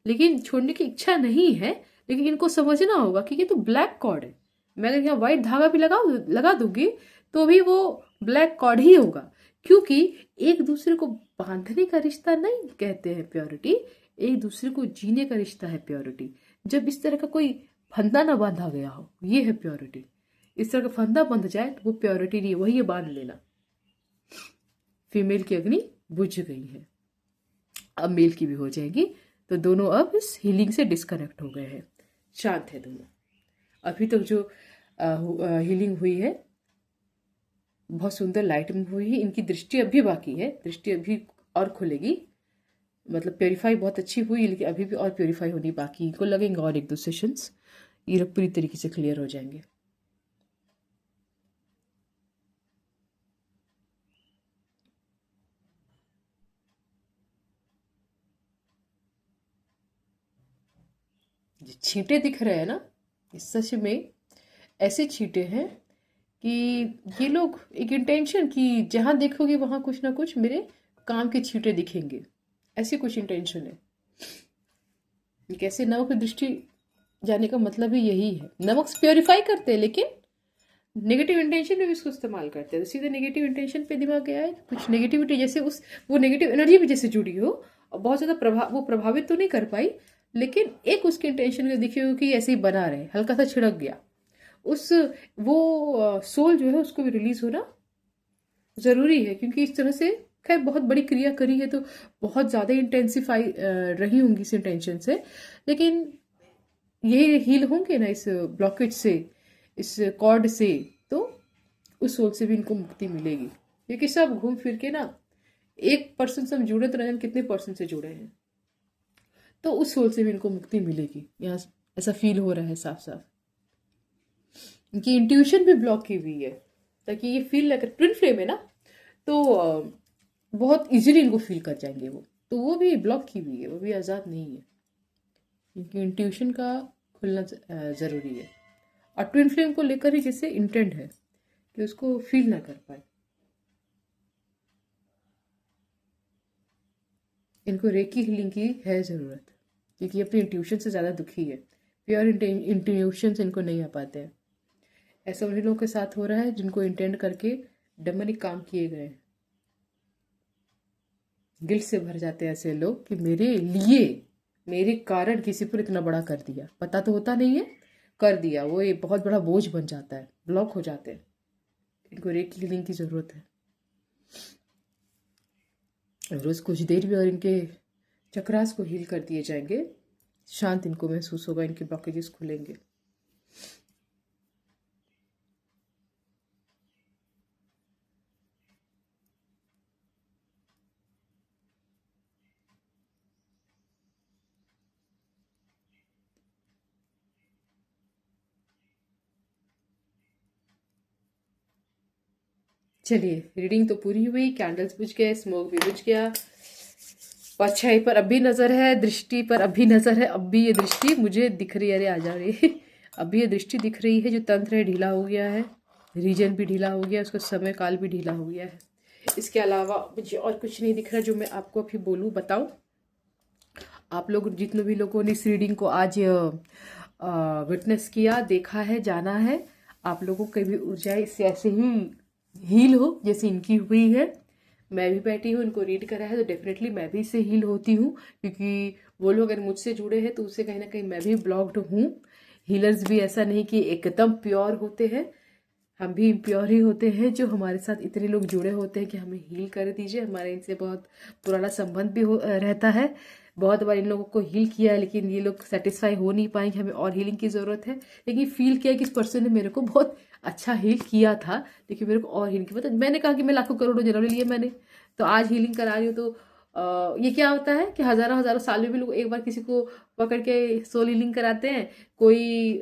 लेकिन छोड़ने की इच्छा नहीं है। लेकिन इनको समझना होगा कि ये तो ब्लैक कॉर्ड है, मैं अगर यहाँ व्हाइट धागा भी लगा दूंगी तो भी वो ब्लैक कॉर्ड ही होगा, क्योंकि एक दूसरे को बांधने का रिश्ता नहीं कहते हैं प्योरिटी, एक दूसरे को जीने का रिश्ता है प्योरिटी। जब इस तरह का कोई फंदा ना बांधा गया हो, ये है प्योरिटी। इस तरह का फंदा बंध जाए तो वो प्योरिटी नहीं है, वही है बांध लेना। फीमेल की अग्नि बुझ गई है, अब मेल की भी हो जाएगी। तो दोनों अब इस हीलिंग से डिस्कनेक्ट हो गए हैं, शांत है दोनों। अभी तक जो हीलिंग हुई है बहुत सुंदर लाइट में हुई है। इनकी दृष्टि अभी बाकी है, दृष्टि अभी और खुलेगी, मतलब प्योरीफाई बहुत अच्छी हुई, लेकिन अभी भी और प्योरीफाई होनी बाकी। इनको लगेंगे और एक दो सेशंस, ये लोग पूरी तरीके से क्लियर हो जाएंगे। छींटे दिख रहे हैं ना, इस सच में ऐसे छींटे हैं कि ये लोग एक इंटेंशन कि जहां देखोगे वहां कुछ ना कुछ मेरे काम के छींटे दिखेंगे, ऐसी कुछ इंटेंशन है। कैसे नमक की दृष्टि जाने का मतलब ही यही है। नमक प्योरीफाई करते हैं लेकिन नेगेटिव इंटेंशन में भी इसको इस्तेमाल करते हैं, तो सीधे नेगेटिव इंटेंशन पे दिमाग गया है। कुछ नेगेटिविटी जैसे वो नेगेटिव एनर्जी भी जैसे जुड़ी हो और बहुत ज्यादा वो प्रभावित तो नहीं कर पाई, लेकिन एक उसकी इंटेंशन दिखी हो कि ऐसे ही बना रहे, हल्का सा छिड़क गया, उस वो सोल जो है उसको भी रिलीज होना जरूरी है। क्योंकि इस तरह से खैर बहुत बड़ी क्रिया करी है तो बहुत ज्यादा इंटेंसिफाई रही होंगी इस इंटेंशन से, लेकिन ये हील होंगे ना इस ब्लॉकेज से, इस कॉर्ड से, तो उस सोल से भी इनको मुक्ति मिलेगी। क्योंकि सब घूम फिर के ना, एक पर्सन से हम जुड़े तो नहीं, कितने पर्सन से जुड़े हैं, तो उस सोल से भी इनको मुक्ति मिलेगी। यहाँ ऐसा फील हो रहा है साफ साफ। इनकी इंट्यूशन भी ब्लॉक की हुई है, ताकि ये फील लगे ट्विन फ्लेम है ना, तो बहुत इजीली इनको फील कर जाएंगे वो, तो वो भी ब्लॉक की हुई है, वो भी आज़ाद नहीं है। इनकी इंट्यूशन का खुलना ज़रूरी है। और ट्विन फ्लेम को लेकर ही जैसे इंटेंट है कि उसको फील ना कर पाए। इनको रेकी हीलिंग की है ज़रूरत, क्योंकि अपनी इंट्यूशन से ज़्यादा दुखी है। प्योर इंट्यूशन से इनको नहीं आ पाते हैं। ऐसा उन्हीं लोगों के साथ हो रहा है जिनको इंटेंड करके डेमनिक काम किए गए हैं। गिल्ट से भर जाते हैं ऐसे लोग कि मेरे लिए, मेरे कारण किसी पर इतना बड़ा कर दिया, पता तो होता नहीं है, कर दिया, वो ये बहुत बड़ा बोझ बन जाता है, ब्लॉक हो जाते हैं। इनको रेकी हीलिंग की ज़रूरत है। रोज़ कुछ देर भी और इनके चक्रास को हील कर दिए जाएंगे, शांत इनको महसूस होगा, इनके ब्लॉकेजेस खुलेंगे। चलिए, रीडिंग तो पूरी हुई, कैंडल्स बुझ गए, स्मोक भी बुझ गया, परछाई पर अब भी नजर है, दृष्टि पर अब भी नजर है। अब भी ये दृष्टि मुझे दिख रही है, अरे आ जा रही है। अब भी ये दृष्टि दिख रही है, जो तंत्र है ढीला हो गया है, रीजन भी ढीला हो गया, उसका समय काल भी ढीला हो गया है। इसके अलावा मुझे और कुछ नहीं दिख रहा जो मैं आपको अभी बोलूँ, बताऊँ। आप लोग जितने भी लोगों ने इस रीडिंग को आज विटनेस किया, देखा है, जाना है, आप लोगों की भी ऊर्जाएं इससे ऐसे ही हील हो जैसे इनकी हुई है। मैं भी बैठी हूँ, इनको रीड करा है, तो डेफिनेटली मैं भी इससे हील होती हूँ, क्योंकि वो लोग अगर मुझसे जुड़े हैं तो उससे कहीं ना कहीं मैं भी ब्लॉक्ड हूँ। हीलर्स भी ऐसा नहीं कि एकदम प्योर होते हैं, हम भी इम्प्योर ही होते हैं। जो हमारे साथ इतने लोग जुड़े होते हैं कि हमें हील कर दीजिए, हमारे इनसे बहुत पुराना संबंध भी रहता है। बहुत बार इन लोगों को हील किया है, लेकिन ये लोग सेटिस्फाई हो नहीं पाएंगे, हमें और हीलिंग की ज़रूरत है। लेकिन फील किया कि इस पर्सन ने मेरे को बहुत अच्छा हील किया था, लेकिन मेरे को और हील की मतलब मैंने कहा कि मैं लाखों करोड़ों जन्म ले लिए मैंने, तो आज हीलिंग करा रही हूँ। तो ये क्या होता है कि हज़ारों हज़ारों साल में भी लोग एक बार किसी को पकड़ के सोल हीलिंग कराते हैं। कोई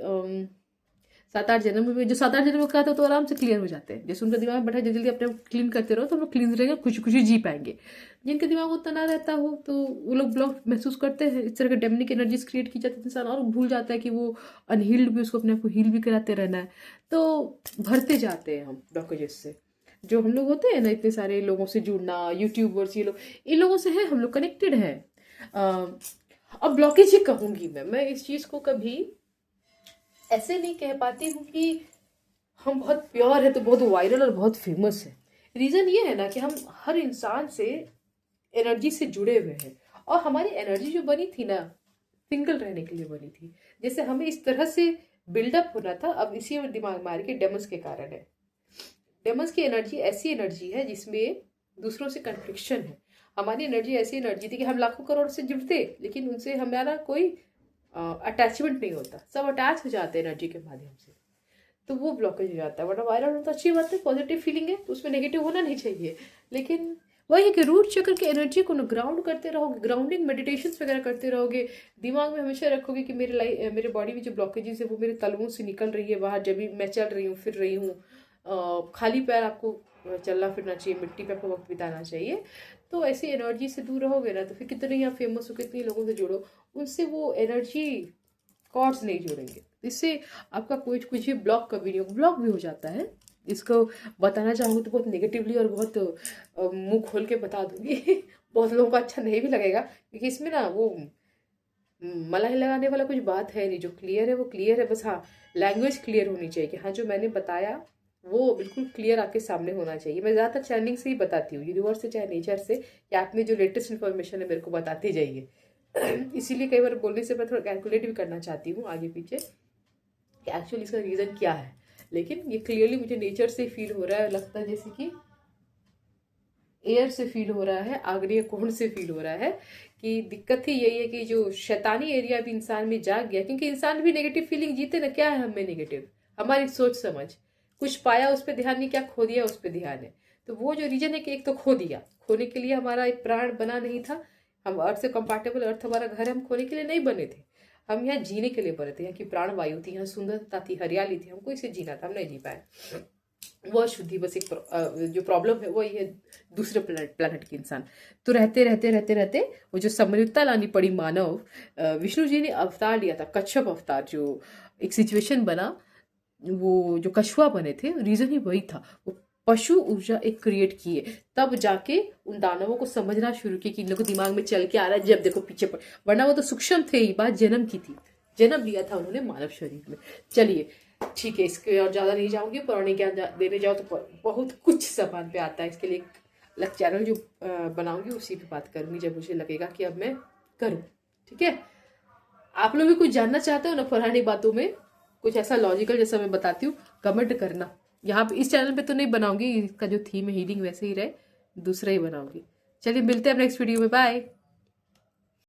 7-8 जन्म में, जो 7-8 जन्म का आता है तो आराम से क्लियर हो जाते हैं। जैसे उनका दिमाग बैठा, जल्दी जल्दी अपने क्लीन करते रहो तो हम लोग क्लीन रहेंगे, खुशी खुशी जी पाएंगे। जिनके दिमाग उतना ना रहता हो तो वो लोग ब्लॉक महसूस करते हैं, इस तरह के डेमनिक एनर्जीज क्रिएट की जाती है, इंसान और भूल जाता है कि वो अनहील्ड भी, उसको अपने आप को हील भी कराते रहना है। तो भरते जाते हैं हम ब्लॉकेजेस से। जो हम लोग होते हैं ना, इतने सारे लोगों से जुड़ना, यूट्यूबर्स, ये लोग, इन लोगों से है हम लोग कनेक्टेड है। अब ब्लॉकेज ही कहूंगी मैं इस चीज को कभी ऐसे नहीं कह पाती हूँ कि हम बहुत प्योर है तो बहुत वायरल और बहुत फेमस है। रीजन ये है ना कि हम हर इंसान से एनर्जी से जुड़े हुए हैं, और हमारी एनर्जी जो बनी थी ना, सिंगल रहने के लिए बनी थी। जैसे हमें इस तरह से बिल्डअप होना था, अब इसी में दिमाग मार के डेमस के कारण है। डेमस की एनर्जी ऐसी एनर्जी है जिसमें दूसरों से कन्फ्लिक्शन है। हमारी एनर्जी ऐसी एनर्जी थी कि हम लाखों करोड़ से जुड़ते, लेकिन उनसे हमारा कोई अटैचमेंट नहीं होता, सब अटैच हो जाते हैं एनर्जी के माध्यम से, तो वो ब्लॉकेज हो जाता है। वरना वायरल होना तो अच्छी बात है, पॉजिटिव फीलिंग है, तो उसमें नेगेटिव होना नहीं चाहिए। लेकिन वही है कि रूट चक्र की एनर्जी को ना ग्राउंड करते रहोगे, ग्राउंडिंग मेडिटेशन वगैरह करते रहोगे, दिमाग में हमेशा रखोगे कि मेरे मेरे बॉडी में जो ब्लॉकेजेस है वो मेरे तलवों से निकल रही है बाहर, जब भी मैं चल रही हूँ, फिर रही हूँ। खाली पैर आपको चलना फिरना चाहिए, मिट्टी पे आपको वक्त बिताना चाहिए। तो ऐसी एनर्जी से दूर रहोगे ना, तो फिर कितने ही आप फेमस हो, कितने लोगों से जुड़ो, उनसे वो एनर्जी कॉर्ड्स नहीं जुड़ेंगे। इससे आपका कोई कुछ भी ब्लॉक कभी नहीं हो, ब्लॉक भी हो जाता है। इसको बताना चाहूँगी तो बहुत नेगेटिवली और बहुत मुंह खोल के बता दूंगी। बहुत लोगों को अच्छा नहीं भी लगेगा, क्योंकि इसमें ना वो मलाई लगाने वाला कुछ बात है नहीं। जो क्लियर है वो क्लियर है, बस हाँ लैंग्वेज क्लियर होनी चाहिए कि हाँ जो मैंने बताया वो बिल्कुल क्लियर आपके सामने होना चाहिए। मैं ज़्यादातर चैनलिंग से ही बताती हूँ, यूनिवर्स से चाहे नेचर से, या आप में जो लेटेस्ट इन्फॉर्मेशन है मेरे को बताती जाइए। इसीलिए कई बार बोलने से मैं थोड़ा कैलकुलेट भी करना चाहती हूँ आगे पीछे कि एक्चुअली इसका रीज़न क्या है। लेकिन ये क्लियरली मुझे नेचर से फील हो रहा है, लगता है जैसे कि एयर से फील हो रहा है, आग्नेय कोण से फील हो रहा है। कि दिक्कत ही यही है कि जो शैतानी एरिया भी इंसान में जाग गया, क्योंकि इंसान भी नेगेटिव फीलिंग जीते ना। क्या है हमें नेगेटिव? हमारी सोच समझ, कुछ पाया उस पर ध्यान नहीं, क्या खो दिया उस पर ध्यान है। तो वो जो रीजन है कि एक तो खो दिया, खोने के लिए हमारा एक प्राण बना नहीं था। हम अर्थ से कंपैटिबल, अर्थ हमारा घर है, हम खोने के लिए नहीं बने थे, हम यहाँ जीने के लिए बने थे। यहाँ की प्राण वायु थी, यहाँ सुंदरता थी, हरियाली थी, हमको इसे जीना था, हम नहीं जी पाए। वो शुद्धि बस एक जो प्रॉब्लम है वो ये है, दूसरे प्लेनेट के इंसान। तो रहते रहते रहते रहते वो जो समृद्धता लानी पड़ी मानव, विष्णु जी ने अवतार लिया था, कच्छप अवतार, जो एक सिचुएशन बना, वो जो कछुआ बने थे, रीजन ही वही था। वो पशु ऊर्जा एक क्रिएट किए, तब जाके उन दानवों को समझना शुरू किया कि इन लोगों को दिमाग में चल के आ रहा है, जब देखो पीछे पर, वरना वो तो सूक्ष्म थे ही। बात जन्म की थी, जन्म लिया था उन्होंने मानव शरीर में। चलिए ठीक है, इसके और ज़्यादा नहीं जाऊंगी, पुराने ज्ञान देने जाओ तो बहुत कुछ सामान पे आता है। इसके लिए अलग चैनल जो बनाऊंगी उसी पे बात करूंगी, जब मुझे लगेगा कि अब मैं करूँ। ठीक है, आप लोग भी कुछ जानना चाहते हो ना पुरानी बातों में, कुछ ऐसा लॉजिकल जैसा मैं बताती हूँ, कमेंट करना। यहाँ पे इस चैनल पे तो नहीं बनाऊंगी, इसका जो थीम है हीलिंग वैसे ही रहे, दूसरा ही बनाऊंगी। चलिए मिलते हैं नेक्स्ट वीडियो में, बाय।